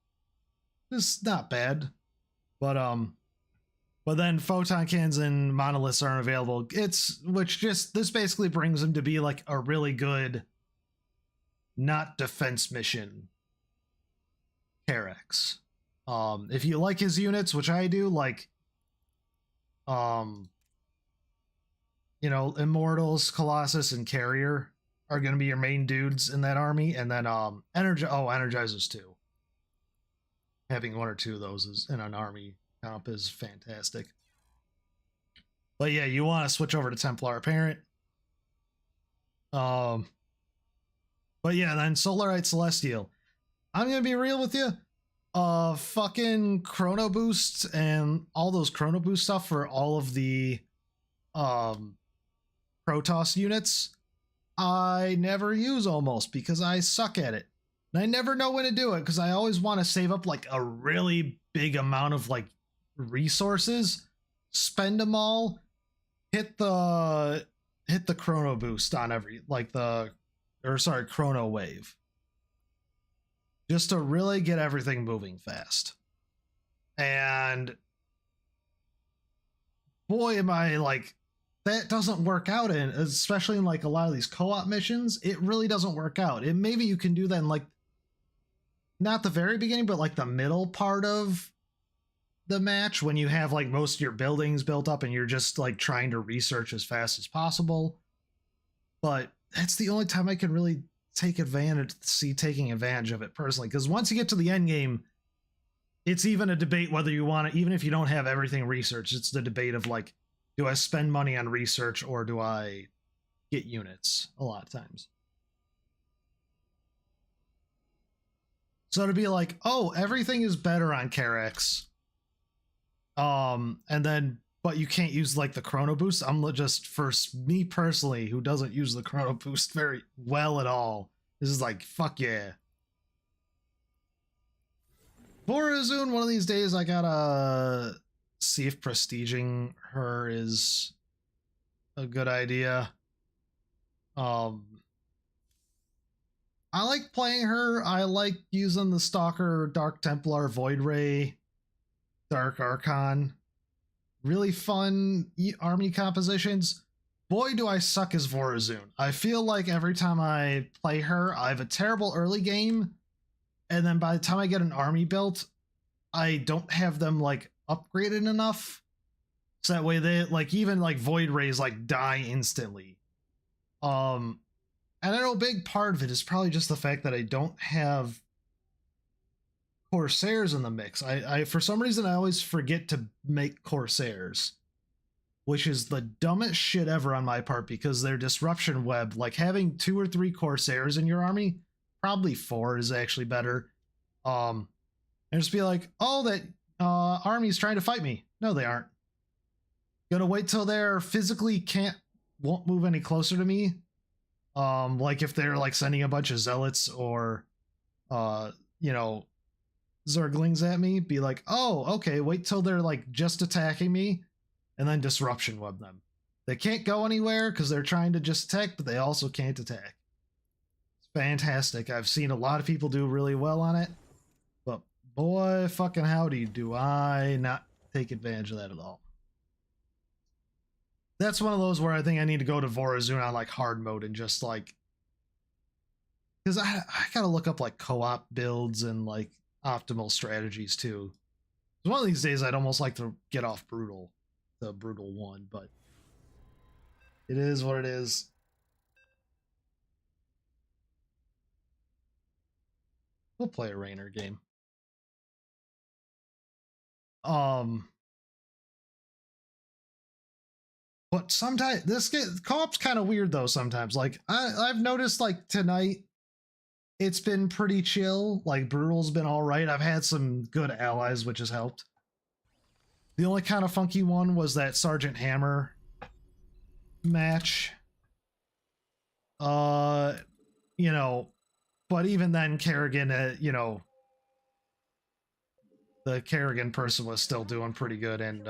It's not bad, but then photon cannons and monoliths aren't available. This basically brings him to be like a really good, not defense mission Carex. If you like his units, which I do, like, Immortals, Colossus, and Carrier are going to be your main dudes in that army, and then Energizers too. Having 1 or 2 of those in an army comp is fantastic. But yeah, you want to switch over to Templar Apparent. But yeah, then Solarite Celestial. I'm gonna be real with you. Fucking Chrono Boosts and all those Chrono Boost stuff for all of the Protoss units, I never use almost because I suck at it. And I never know when to do it because I always want to save up like a really big amount of like resources, spend them all, hit the Chrono Boost on Chrono Wave, just to really get everything moving fast. And boy, am I like, that doesn't work out especially in like a lot of these co-op missions. It really doesn't work out. Maybe you can do that in like, not the very beginning, but like the middle part of the match when you have like most of your buildings built up and you're just like trying to research as fast as possible. But that's the only time I can really taking advantage of it personally. Because once you get to the end game, it's even a debate whether you want to, even if you don't have everything researched, it's the debate of like, do I spend money on research or do I get units a lot of times? So to be like, oh, everything is better on Carex. But you can't use like the Chrono Boost. I'm just, for me personally, who doesn't use the Chrono Boost very well at all, this is like, fuck yeah. Borazun, one of these days I gotta see if prestiging her is a good idea. I like playing her. I like using the Stalker, Dark Templar, Void Ray, Dark Archon. Really fun army compositions. Boy, do I suck as Vorazun. I feel like every time I play her, I have a terrible early game, and then by the time I get an army built, I don't have them like upgraded enough. So that way they like even like void rays like die instantly. And I know a big part of it is probably just the fact that I don't have Corsairs in the mix. I for some reason I always forget to make Corsairs, which is the dumbest shit ever on my part because their disruption web, like having 2 or 3 Corsairs in your army, probably 4 is actually better. And just be like, oh, that army's trying to fight me. No, they aren't. Gonna wait till they're physically won't move any closer to me. Like if they're like sending a bunch of zealots or you know, zerglings at me, be like, oh, okay, wait till they're like just attacking me, and then disruption web them. They can't go anywhere because they're trying to just attack, but they also can't attack. It's fantastic. I've seen a lot of people do really well on it, but boy fucking howdy do I not take advantage of that at all. That's one of those where I think I need to go to Vorazun on like hard mode and just like, because I gotta look up like co-op builds and like optimal strategies too. One of these days I'd almost like to get off brutal, the brutal one, but it is what it is. We'll play a Rainer game. But sometimes this co-op's kind of weird though. Sometimes, like I've noticed, like tonight, it's been pretty chill. Like brutal's been all right. I've had some good allies, which has helped. The only kind of funky one was that Sergeant Hammer match. You know, but even then, Kerrigan, you know, the Kerrigan person was still doing pretty good and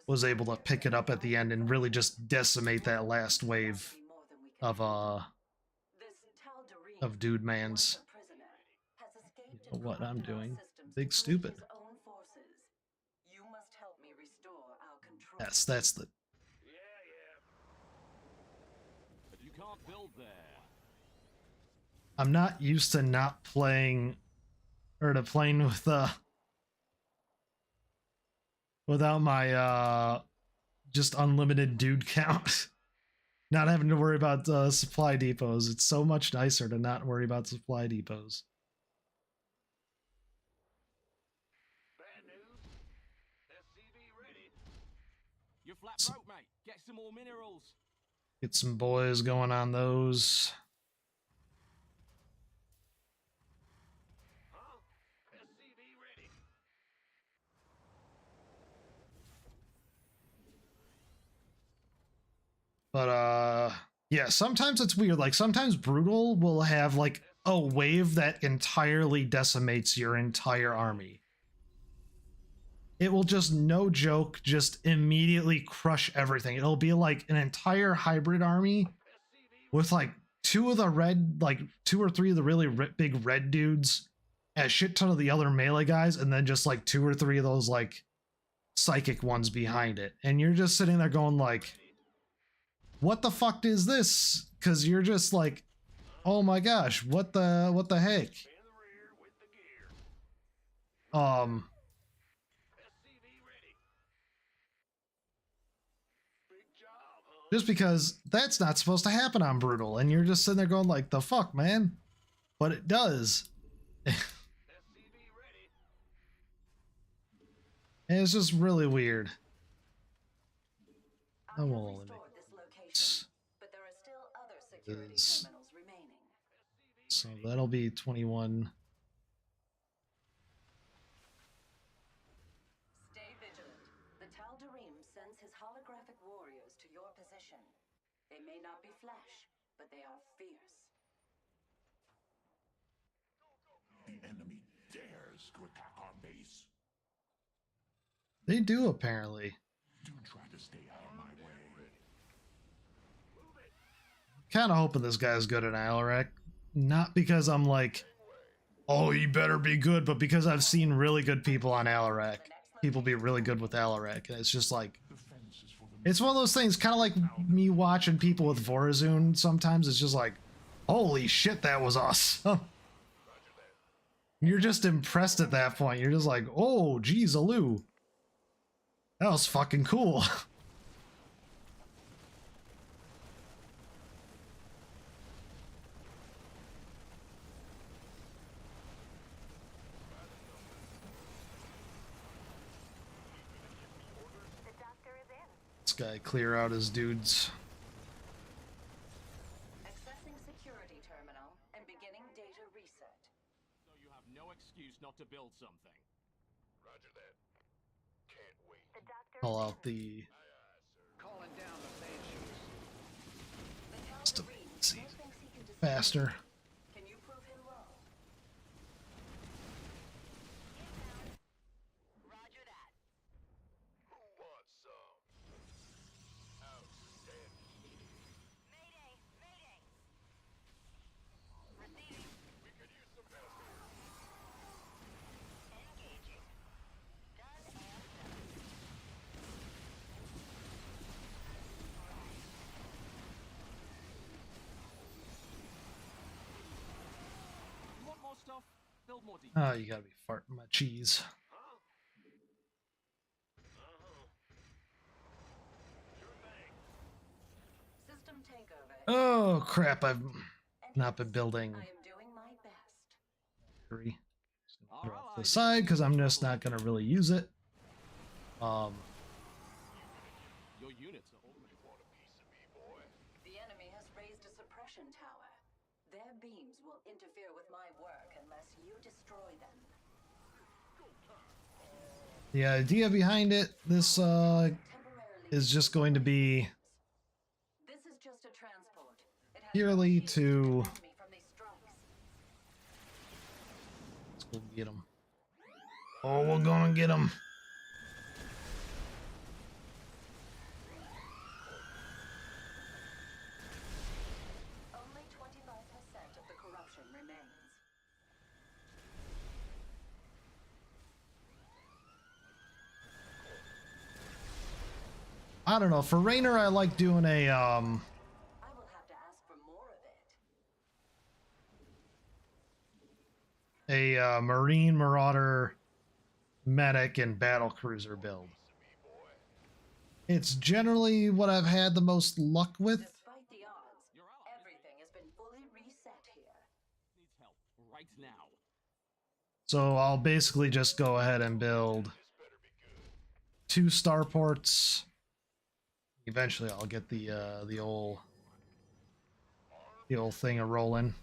was able to pick it up at the end and really just decimate that last wave of dude mans. You know what I'm doing? Big stupid. Yes, that's the. But you can't build there. I'm not used to not playing, or to playing with without my just unlimited dude count. Not having to worry about supply depots. It's so much nicer to not worry about supply depots. Bad news. SCV ready. You're flat broke, mate. Get some more minerals. Get some boys going on those. Huh? SCV ready. But yeah, sometimes it's weird. Like sometimes brutal will have like a wave that entirely decimates your entire army. It will just, no joke, just immediately crush everything. It'll be like an entire hybrid army with like 2 of the red, like 2 or 3 of the really big red dudes, and a shit ton of the other melee guys, and then just like 2 or 3 of those like psychic ones behind it. And you're just sitting there going like, what the fuck is this? Because you're just like, oh my gosh, what the heck? Just because that's not supposed to happen on brutal, and you're just sitting there going like, the fuck, man? But it does. And it's just really weird. I will only make this. So that'll be 21. Stay vigilant. The Tal'Darim sends his holographic warriors to your position. They may not be flesh, but they are fierce. The enemy dares to attack our base. They do, apparently. Do try to stay out of my way. Kind of hoping this guy's good at Alarak. Not because I'm like, oh, you better be good, but because I've seen really good people on Alarak. People be really good with Alarak. And it's just like, it's one of those things, kind of like me watching people with Vorazun sometimes. It's just like, holy shit, that was awesome. You're just impressed at that point. You're just like, oh, geez, Aloo. That was fucking cool. This guy clear out his dudes. Accessing security terminal and beginning data reset. So you have no excuse not to build something. Roger that. Can't wait. Pull out the Calling down the Banshees. The Tal'Darim see still thinks he can destroy faster. you. Can you prove him wrong? Roger that. Who wants some? Outstanding. Mayday! Mayday! Receiving. We could use some help here. Engaging. Done and done. You want more stuff? Build more deep. Oh, you gotta be farting my cheese. System takeover. Oh crap! I've not been building I am doing my best. three. Our Throw off the allies- side because I'm just not gonna really use it. Your units are already. Want a piece of me, boy? The enemy has raised a suppression tower. Their beams will interfere with my work unless you destroy them. The idea behind it, this Temporarily is just going to be This is just a transport. It has purely no shield to defend me from these strikes. let's go get him. Oh, we're gonna get him. Only 25% of the corruption remains. I don't know. For Rainer, I like doing a I will have to ask for more of it. Marine Marauder medic and battle cruiser build. It's generally what I've had the most luck with. Despite the odds, Your allies everything has been fully reset here. needs help right now. So I'll basically just go ahead and build 2 starports. Eventually I'll get the old thing a rolling.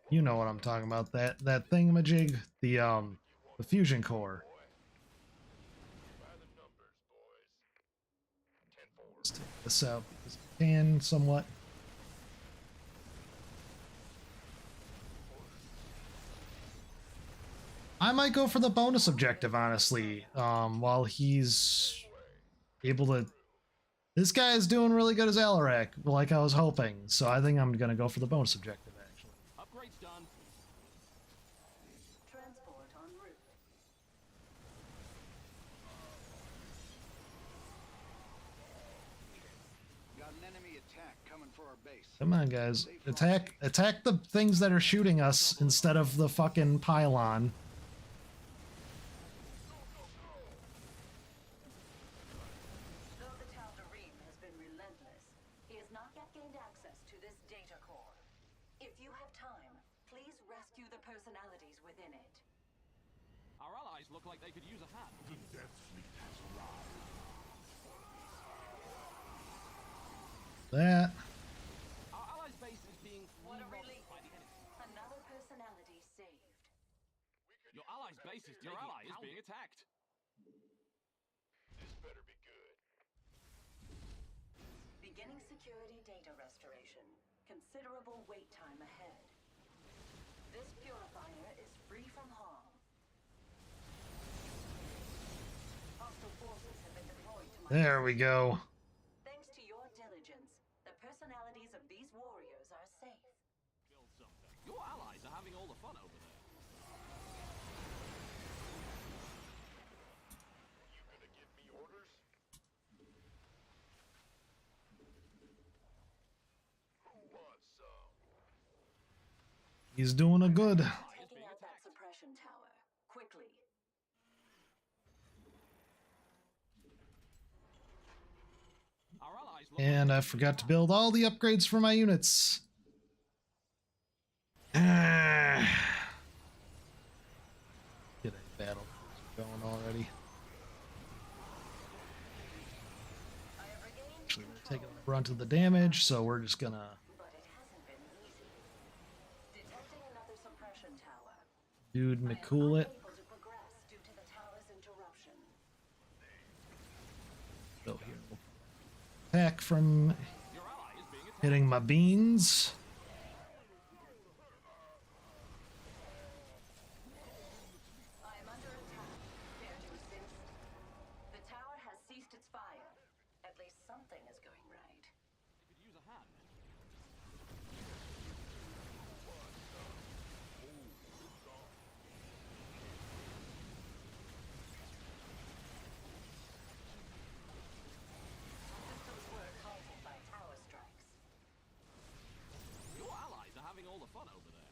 You know what I'm talking about, that thingamajig, the fusion core. Let's take this out because I can somewhat. I might go for the bonus objective, honestly, while he's able to... This guy is doing really good as Alarak, like I was hoping, so I think I'm gonna go for the bonus objective, actually. Upgrade's done. Transport en route. Got an enemy attack coming for our base. Come on, guys. Attack the things that are shooting us instead of the fucking pylon. Though the Tal'Darim has been relentless, he has not yet gained access to this data core. If you have time, please rescue the personalities within it. Our allies look like they could use a hand. The Death Fleet has arrived. That. Our allies' base is being What a remodeled relief. by the enemy. Another personality saved. Your allies' base is your ally is being attacked. This better be good. Beginning security data restoration. Considerable wait time ahead. This purifier is free from harm. Hostile forces have been deployed to my There we go. Thanks to your diligence, the personalities of these warriors are safe. Build something. Your allies are having all the fun over there. You gonna give me orders? Who wants some? He's doing a good. Taking out that suppression tower. Quickly. Our allies look And I forgot to build all the upgrades for my units. Ah. Get a battle going already. Actually, we're taking the brunt of the damage, so we're just gonna But it hasn't been easy. Detecting another suppression tower. dude I am McCool it. unable to progress due to the tower's interruption. Go here. Attack from your ally is being attacked. hitting my beans. I am under attack. Dare to assist? The tower has ceased its fire. At least something is going right. Could use a hand. Systems work halted by tower strikes. Your allies are having all the fun over there.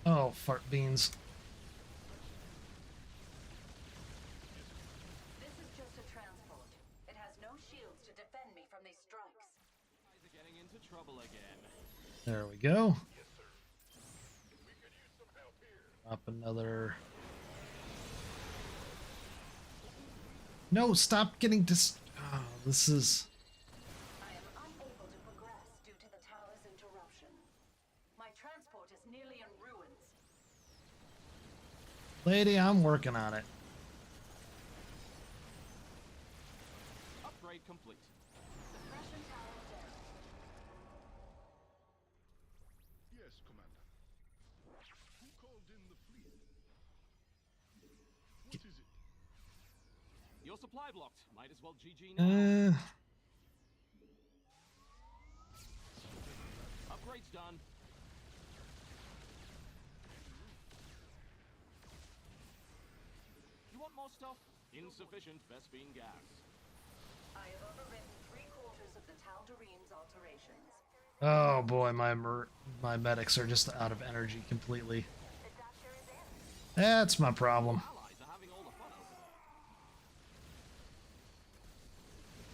Oh, fart beans. This is just a transport. It has no shields to defend me from these strikes. Guys are getting into trouble again. There we go. Drop another. No, stop getting oh, this is. I am unable to progress due to the tower's interruption. My transport is nearly in ruins. Lady, I'm working on it. Upgrade complete. Suppression tower down. Yes, Commander. Who called in the fleet? What is it? Your supply blocked. Might as well GG now. Upgrade's done. You want more stuff? Insufficient Vespine gas. I have overridden 3/4 of the Tal'Darine's alterations. Oh boy, my medics are just out of energy completely. The doctor is in. That's my problem. Allies are having all the fun over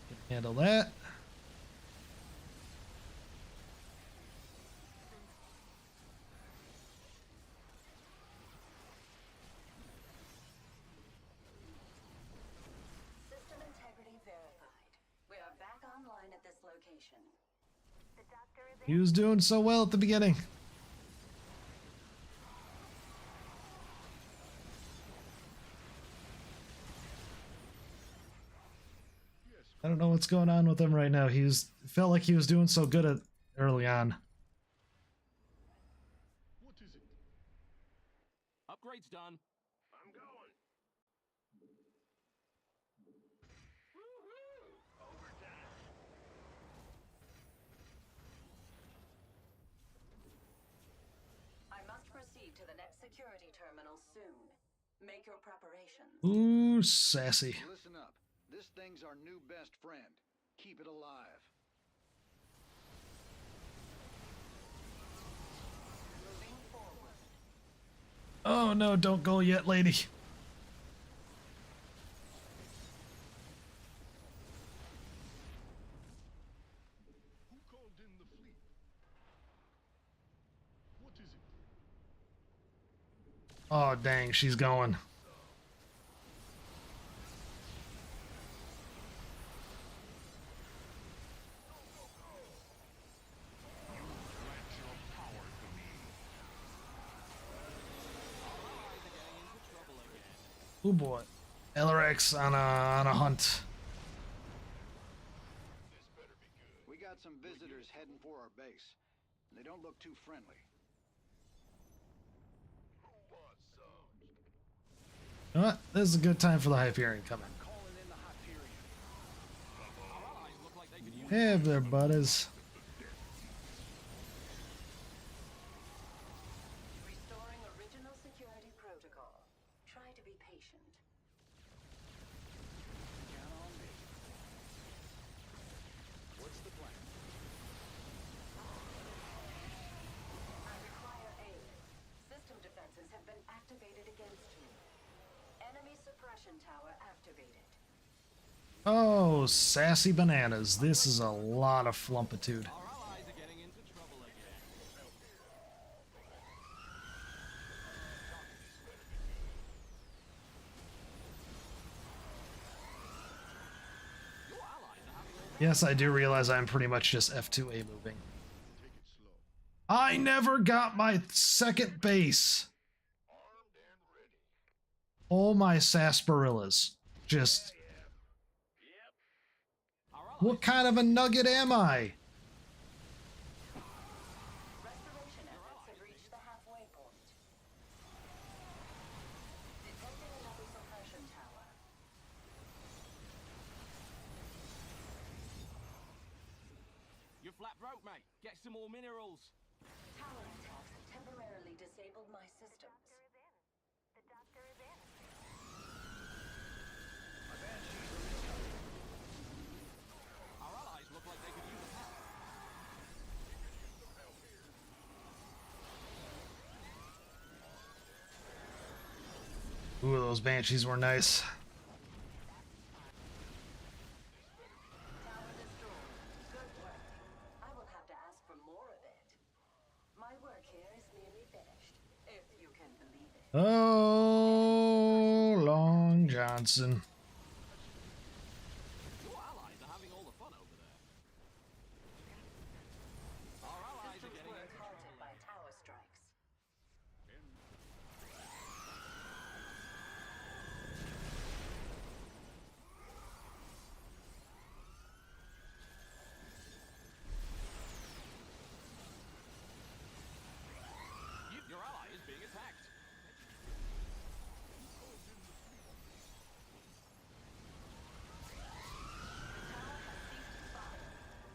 there. Can handle that. System integrity verified. We are back online at this location. The doctor is He was doing so well at the beginning. I don't know what's going on with him right now. Felt like he was doing so good at early on. What is it? Upgrade's done. I'm going. I must proceed to the next security terminal soon. Make your preparations. Ooh, sassy. Listen up. This thing's our new best friend. Keep it alive. Moving forward. Oh no, don't go yet, lady. Who called in the fleet? What is it? Oh dang, she's going. Oh boy, Elrex on a hunt. We got some visitors heading for our base. They don't look too friendly. You know what? This is a good time for the Hyperion coming. Calling in the Hyperion. Our allies look like they could use Hey there, buddies. Restoring original security protocol. Try to be patient. Count on me. suppression tower activated. Oh, sassy bananas. This is a lot of flumpitude. Our allies are getting into trouble again. Your allies are having all the Yes, I do realize I'm pretty much just F2A moving. Take it slow. I never got my second base. All my sarsaparillas. Just, our allies. what kind of a nugget am I? Restoration efforts have reached the halfway point. Detecting another suppression tower. You're flat broke, mate. Get some more minerals. Tower attacks have temporarily disabled my systems. Our allies look like they could use a help. Ooh, those banshees were nice. Tower destroyed. Good work. I will have to ask for more of it. My work here is nearly finished, if you can believe it. Oh, Long Johnson. Your allies are having all the fun over there. Our allies are Systems getting work into halted trouble by again. tower strikes. Your ally is being attacked.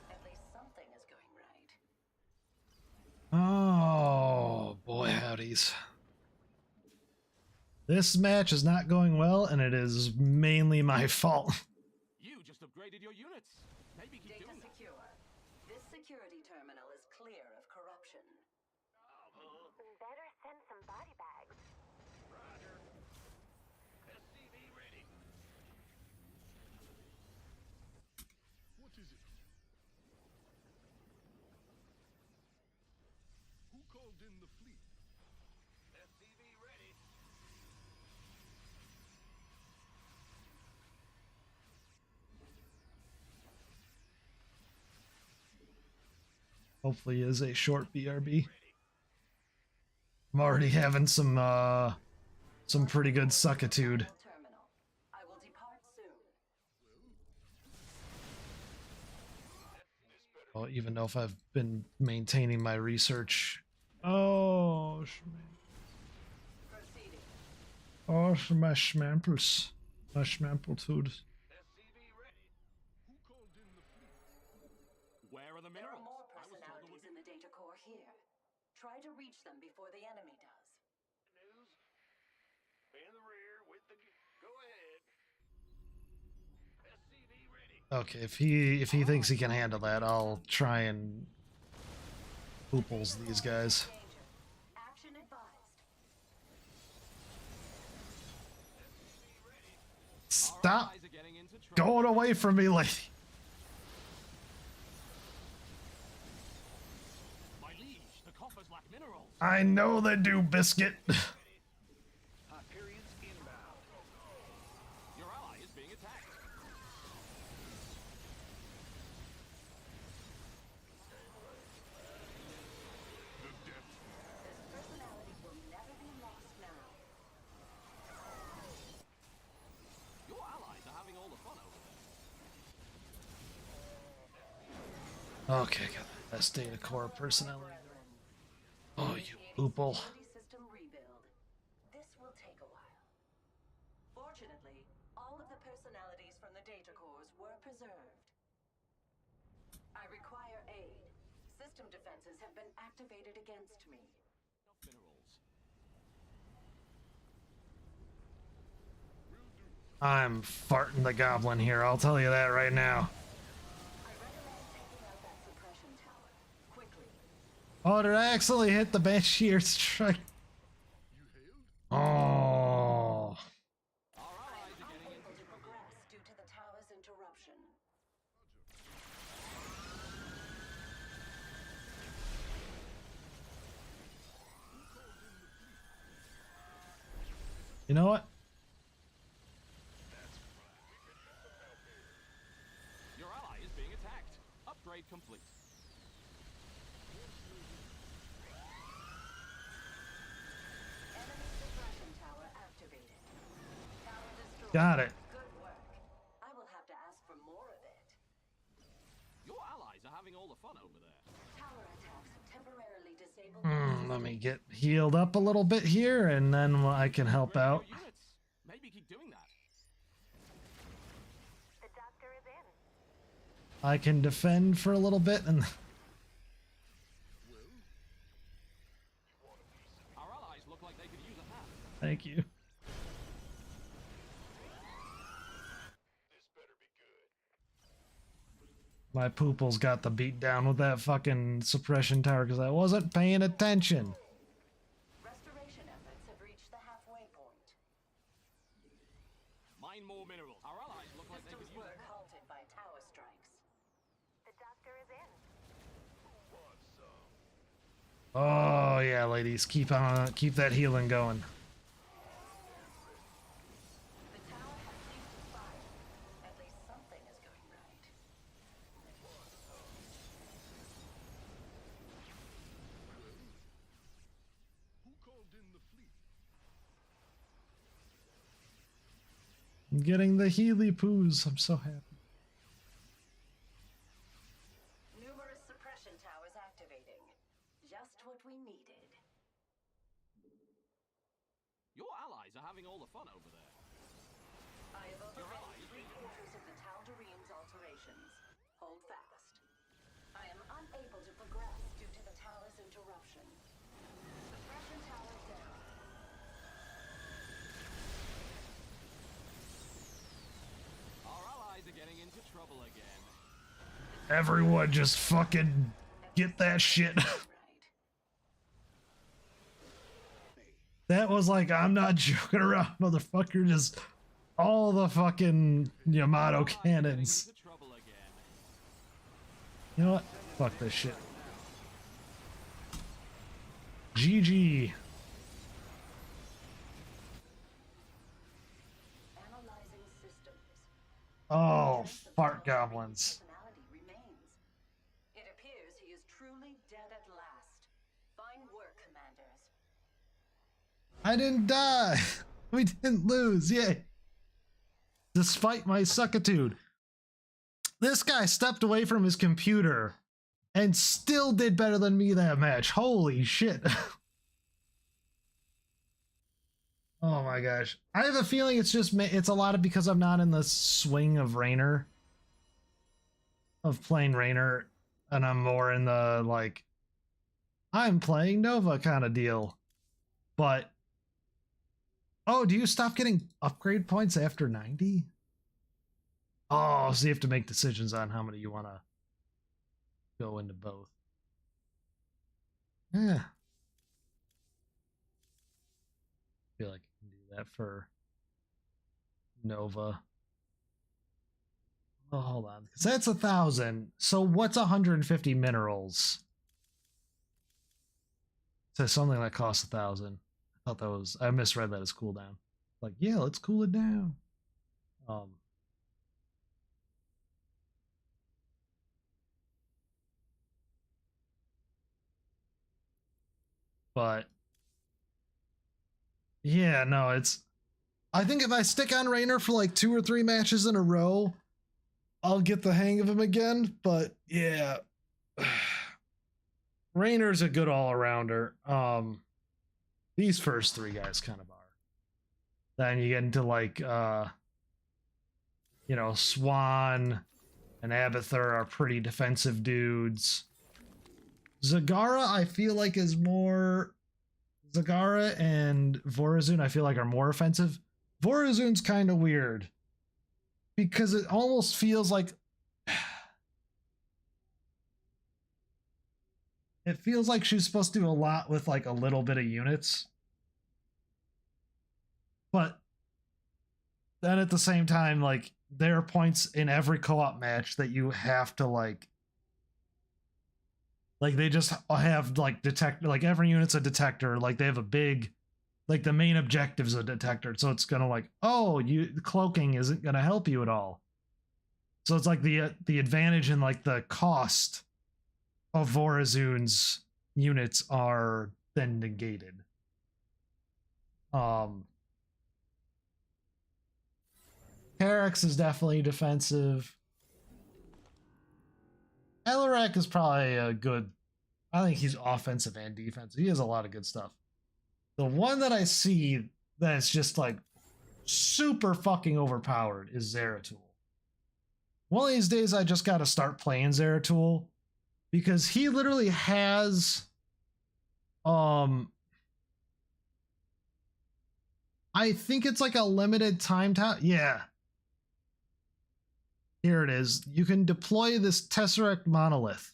At least something is going right. Oh, boy, howdies. This match is not going well, and it is mainly my fault. You just upgraded your units. Maybe keep Data doing that. secure. This security terminal is clear of corruption. Better send some body bags. What is it? Who called in the fleet? SCV ready. Hopefully is a short BRB. I'm already having some pretty good suckitude. Terminal. I will depart soon. I don't even know if I've been maintaining my research. Oh, Proceeding. my schmamples. My schmampletude. SCV ready. Who called in the fleet? Where are the There are minerals? more I was told there would personalities in the data core here. Try to reach them before the enemy does. news. In the rear with the. Go ahead. SCV ready. Okay, if he thinks he can handle that, I'll try and pooples these guys. Danger. Action advised. Stop Allies are getting into trouble. going away from me, lady. My liege, the coffers lack minerals. I know they do, biscuit. Hyperion's inbound. Your ally is being attacked. This personality will never be lost now. Your allies are having all the fun over there. Okay, got the best data core personality. Oh, you poople. Security system rebuild. This will take a while. Fortunately, all of the personalities from the data cores were preserved. I require aid. System defenses have been activated against me. Minerals. I'm farting the goblin here, I'll tell you that right now. I recommend taking out that suppression tower. Quickly. Oh, did I accidentally hit the Banshee strike? You hailed? Oh. Our allies You know what? Your ally is being attacked. Upgrade complete. Enemy suppression tower activated. Tower destroyed. Got it. Good work. I will have to ask for more of it. Your allies are having all the fun over there. Tower attacks temporarily disabled. Let me get healed up a little bit here, and then I can help Upgrade out. your units. Maybe keep doing that. The doctor is in. I can defend for a little bit, and Our allies look like they could use a hand. thank you. My pooples got the beat down with that fucking suppression tower because I wasn't paying attention. Restoration efforts have reached the halfway point. Mine more minerals. Our allies look like they could Systems use a work hand. halted by tower strikes. The doctor is in. Oh yeah, ladies, keep that healing going. The tower has ceased to fire. At least something is going right. Who called in the fleet? I'm getting the Healy poos. I'm so happy. Numerous suppression towers activating. Just what we needed. Your allies are having all the fun over there. I have overrun 3/4 of the Taldarine's alterations. Hold fast. I am unable to progress due to the tower's interruption. Suppression tower down. Our allies are getting into trouble again. Everyone just fucking get that shit. Right. That was like, I'm not joking around, motherfucker. Just all the fucking Yamato Allies are getting cannons. into trouble again. You know what? Fuck this shit. GG. Analyzing systems. Oh, Trace of fart Taldarine's goblins. personality remains. It appears he is truly dead at last. Fine work, commanders. I didn't die. We didn't lose. Yay. Despite my suckitude. This guy stepped away from his computer and still did better than me that match. Holy shit. Oh my gosh. I have a feeling it's just it's a lot of because I'm not in the swing of Raynor. Of playing Raynor. And I'm more in the like I'm playing Nova kind of deal. But oh, do you stop getting upgrade points after 90? Oh, so you have to make decisions on how many you want to go into both. Yeah. I feel like I can do that for Nova. Oh, hold on. Because that's 1,000. So what's 150 minerals? It says something that costs 1,000. I thought that was... I misread that as cooldown. Like, yeah, let's cool it down. But yeah, no, it's I think if I stick on Raynor for like 2 or 3 matches in a row, I'll get the hang of him again. But yeah, Raynor's a good all-arounder. These first 3 guys kind of are. Then you get into like Swan and Abathur are pretty defensive dudes. Zagara, I feel like is more... Zagara and Vorazun, I feel like are more offensive. Vorazun's kind of weird. Because it almost feels like... It feels like she's supposed to do a lot with like a little bit of units. But then at the same time, like, there are points in every co-op match that you have to like they just have like detect, like every unit's a detector, like they have a big like the main objective's a detector, so it's gonna like, oh, cloaking isn't gonna help you at all. So it's like the advantage and like the cost of Vorazun's units are then negated. Karex is definitely defensive. Elorek is probably a good. I think he's offensive and defensive. He has a lot of good stuff. The one that I see that's just like super fucking overpowered is Zeratul. One of these days, I just got to start playing Zeratul because he literally has, I think it's like a limited time. Yeah. Here it is. You can deploy this Tesseract Monolith.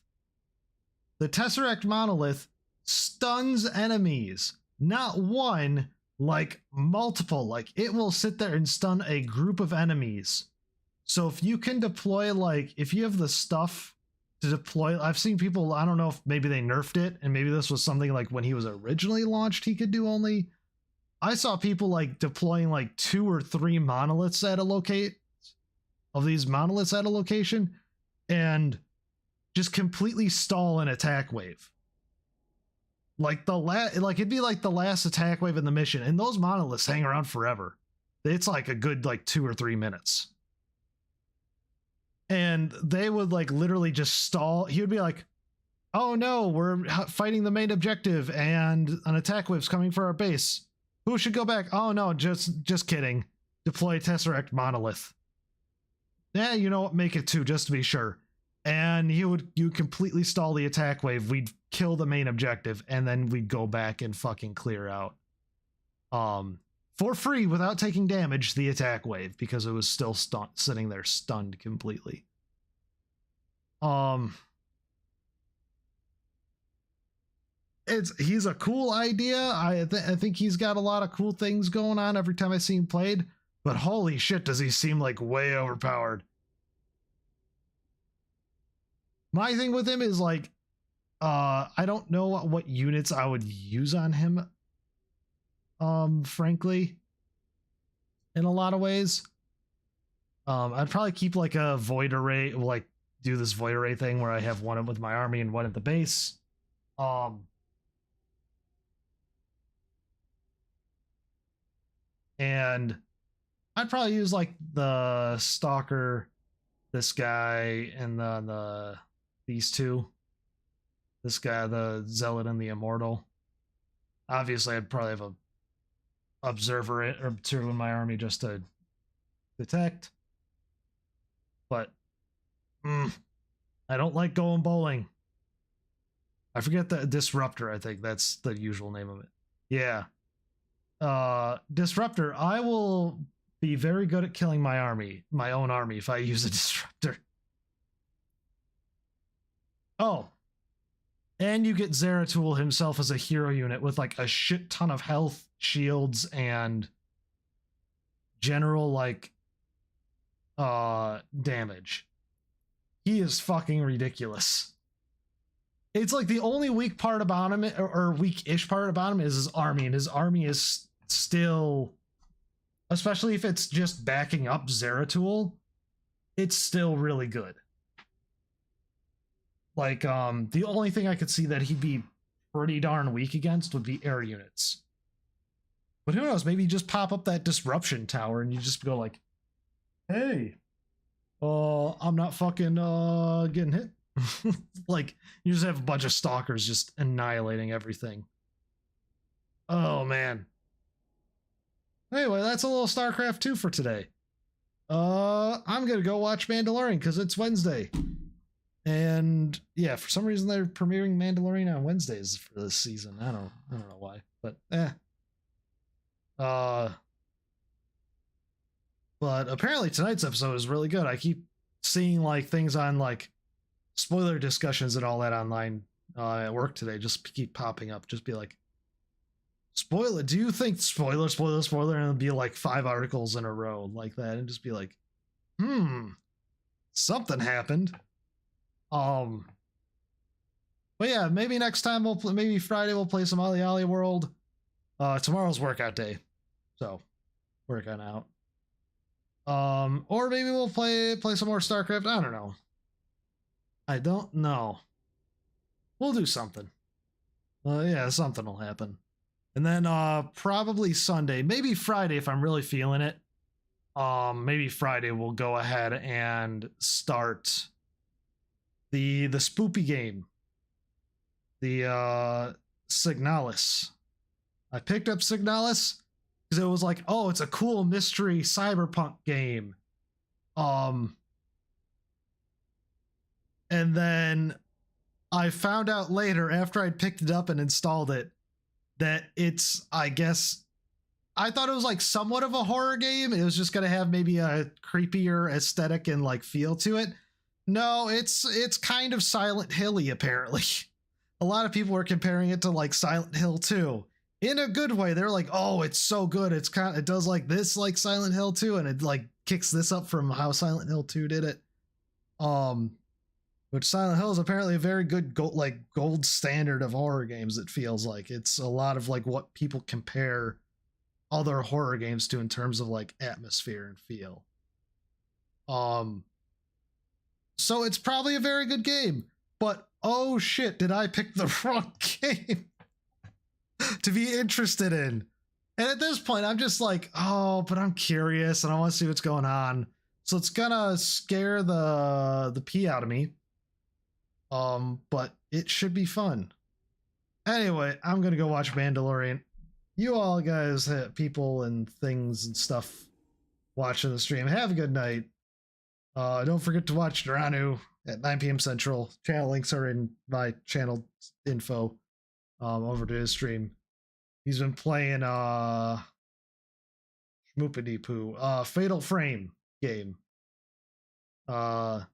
The Tesseract Monolith stuns enemies. Not one, like multiple. Like it will sit there and stun a group of enemies. So if you can deploy, like, if you have the stuff to deploy, I've seen people, I don't know if maybe they nerfed it and maybe this was something like when he was originally launched, he could do only. I saw people like deploying like 2 or 3 monoliths at a location and just completely stall an attack wave. Like it'd be like the last attack wave in the mission, and those monoliths hang around forever. It's like a good like 2 or 3 minutes. And they would like literally just stall. He would be like, oh no, we're fighting the main objective and an attack wave's coming for our base. Who should go back? Oh no, just kidding. Deploy Tesseract Monolith. Yeah, you know what? Make it 2 just to be sure. And you completely stall the attack wave. We'd kill the main objective, and then we'd go back and fucking clear out, for free without taking damage, the attack wave, because it was still sitting there stunned completely. He's a cool idea. I think he's got a lot of cool things going on every time I see him played. But holy shit, does he seem like way overpowered. My thing with him is like, I don't know what units I would use on him. Frankly, in a lot of ways, I'd probably keep like a void array, like do this void array thing where I have one with my army and one at the base. And I'd probably use like the Stalker, this guy, and these 2. This guy, the Zealot and the Immortal. Obviously, I'd probably have a observer or 2 in my army just to detect. But I don't like going bowling. I forget the Disruptor. I think that's the usual name of it. Yeah. Disruptor. I will be very good at killing my own army, if I use a Disruptor. Oh. And you get Zeratul himself as a hero unit with like a shit ton of health, shields, and general like damage. He is fucking ridiculous. It's like the only weak part about him, or weak-ish part about him, is his army, and his army is still, especially if it's just backing up Zeratul, it's still really good. Like, the only thing I could see that he'd be pretty darn weak against would be air units. But who knows, maybe you just pop up that disruption tower and you just go like, hey, I'm not fucking getting hit. Like, you just have a bunch of stalkers just annihilating everything. Oh man. Anyway, that's a little StarCraft 2 for today. I'm gonna go watch Mandalorian because it's Wednesday. And yeah, for some reason they're premiering Mandalorian on Wednesdays for this season. I don't know why, but but apparently tonight's episode is really good. I keep seeing like things on like spoiler discussions and all that online at work today. Just keep popping up. Just be like, spoiler. Do you think spoiler? And it'll be like 5 articles in a row like that, and just be like, something happened. But yeah, maybe next time maybe Friday we'll play some Ali World. Tomorrow's workout day, so working out. Or maybe we'll play some more StarCraft. I don't know. I don't know. We'll do something. Yeah, something will happen. And then probably Sunday, maybe Friday if I'm really feeling it. Maybe Friday we'll go ahead and start the spoopy game. The Signalis. I picked up Signalis because it was like, oh, it's a cool mystery cyberpunk game. And then I found out later after I'd picked it up and installed it that it's, I guess, I thought it was like somewhat of a horror game. It was just going to have maybe a creepier aesthetic and like feel to it. No, it's kind of Silent Hill-y apparently. A lot of people were comparing it to like Silent Hill 2 in a good way. They're like, oh, it's so good. It does like this like Silent Hill 2 and it like kicks this up from how Silent Hill 2 did it. Which Silent Hill is apparently a very good gold standard of horror games. It feels like it's a lot of like what people compare other horror games to in terms of like atmosphere and feel. So it's probably a very good game, but oh shit, did I pick the wrong game to be interested in? And at this point, I'm just like, oh, but I'm curious and I want to see what's going on. So it's gonna scare the pee out of me. But it should be fun. Anyway, I'm gonna go watch Mandalorian. You all guys, people and things and stuff watching the stream, have a good night. Don't forget to watch Duranu at 9 p.m. Central. Channel links are in my channel info over to his stream. He's been playing Schmoopity Poo, Fatal Frame game. That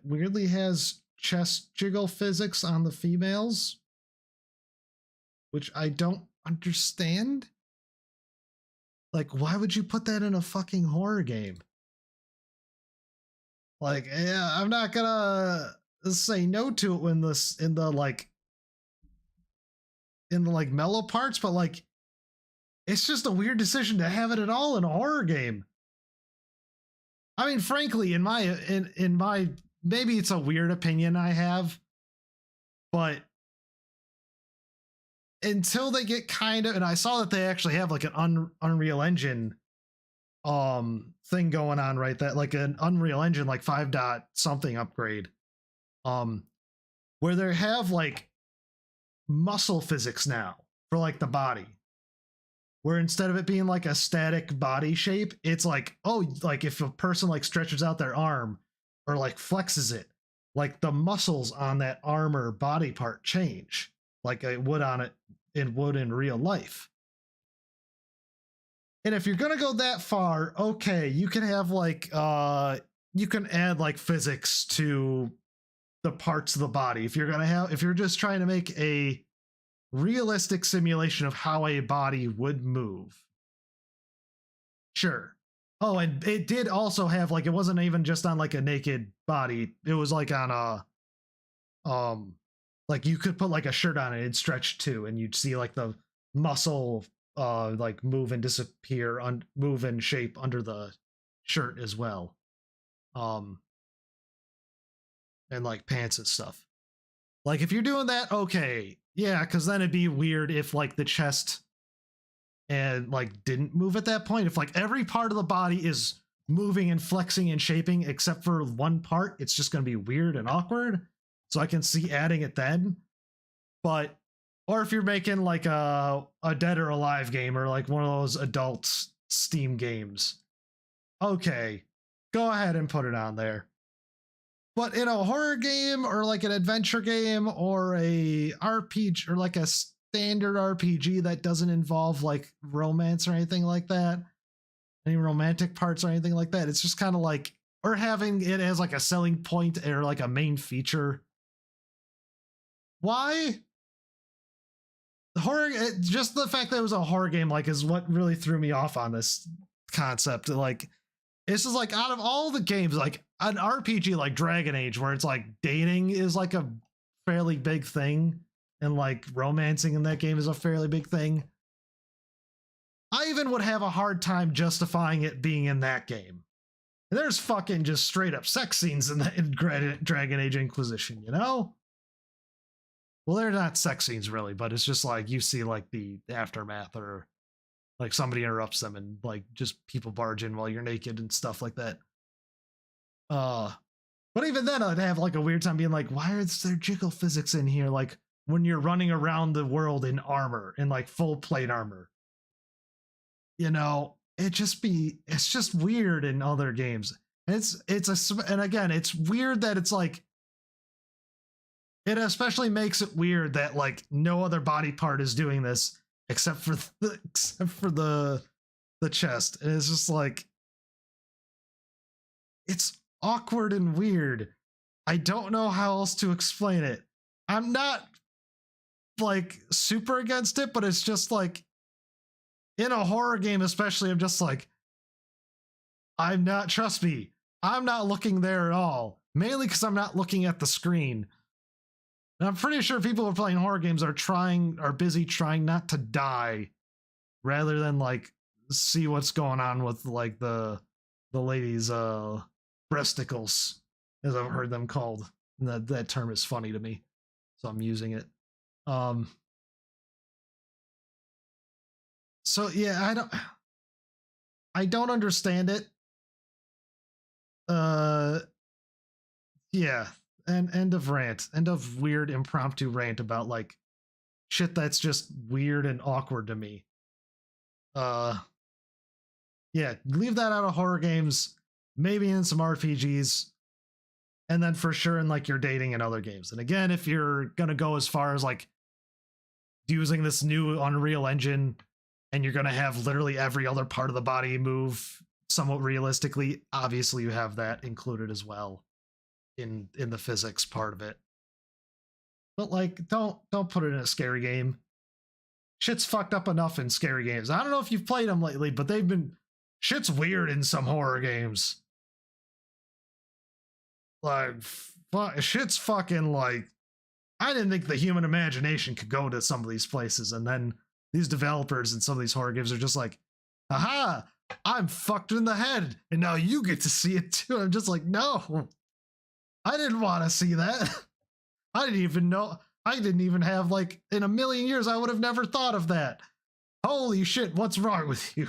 weirdly has chest jiggle physics on the females, which I don't understand. Like, why would you put that in a fucking horror game? Like, yeah, I'm not gonna say no to it when this in the mellow parts, but like, it's just a weird decision to have it at all in a horror game. I mean, frankly, in my maybe it's a weird opinion I have, but until they get kind of, and I saw that they actually have like an Unreal Engine thing going on, right? That like an Unreal Engine like 5 dot something upgrade, where they have like muscle physics now for like the body, where instead of it being like a static body shape, it's like, oh, like if a person like stretches out their arm or like flexes it, like the muscles on that arm or body part change like it would in real life. And if you're gonna go that far, okay, you can have like you can add like physics to the parts of the body. If you're just trying to make a realistic simulation of how a body would move, sure. Oh, and it did also have like, it wasn't even just on like a naked body. It was like on a like you could put like a shirt on it, it'd stretch too, and you'd see like the muscle like move and disappear, move and shape under the shirt as well. And like pants and stuff. Like if you're doing that, okay, yeah, because then it'd be weird if like the chest and like didn't move at that point. If like every part of the body is moving and flexing and shaping except for one part, it's just going to be weird and awkward. So I can see adding it then. But, or if you're making like a Dead or Alive game or like one of those adult Steam games, okay, go ahead and put it on there. But in a horror game or like an adventure game or a RPG or like a standard RPG that doesn't involve like romance or anything like that, any romantic parts or anything like that, it's just kind of like, or having it as like a selling point or like a main feature. Why? Horror, just the fact that it was a horror game like is what really threw me off on this concept. Like, it's just like out of all the games, like an RPG like Dragon Age, where it's like dating is like a fairly big thing and like romancing in that game is a fairly big thing. even would have a hard time justifying it being in that game. And there's fucking just straight up sex scenes in Dragon Age Inquisition, you know? Well, they're not sex scenes really, but it's just like you see like the aftermath, or like somebody interrupts them and like just people barge in while you're naked and stuff like that. But even then I'd have like a weird time being like, why is there jiggle physics in here? Like when you're running around the world in armor, in like full plate armor. You know, it's just weird in other games. And again, it's weird that it's like, it especially makes it weird that like no other body part is doing this except for the chest. And it's just like, it's awkward and weird. I don't know how else to explain it. I'm not like super against it, but it's just like, in a horror game especially, I'm just like, trust me, I'm not looking there at all. Mainly because I'm not looking at the screen. And I'm pretty sure people who are playing horror games are busy trying not to die, rather than like see what's going on with like the ladies' breasticles, as I've heard them called. And that term is funny to me, so I'm using it. So yeah, I don't understand it. Yeah, and end of rant. End of weird impromptu rant about like shit that's just weird and awkward to me. Yeah, leave that out of horror games, maybe in some RPGs, and then for sure in like your dating and other games. And again, if you're gonna go as far as like using this new Unreal Engine, and you're going to have literally every other part of the body move somewhat realistically, obviously you have that included as well in the physics part of it. But like, don't put it in a scary game. Shit's fucked up enough in scary games. I don't know if you've played them lately, but shit's weird in some horror games. Like, shit's fucking like, I didn't think the human imagination could go to some of these places, and then these developers in some of these horror games are just like, aha, I'm fucked in the head, and now you get to see it too. I'm just like, no, I didn't want to see that. I didn't even know. I didn't even have, like, in a million years, I would have never thought of that. Holy shit, what's wrong with you?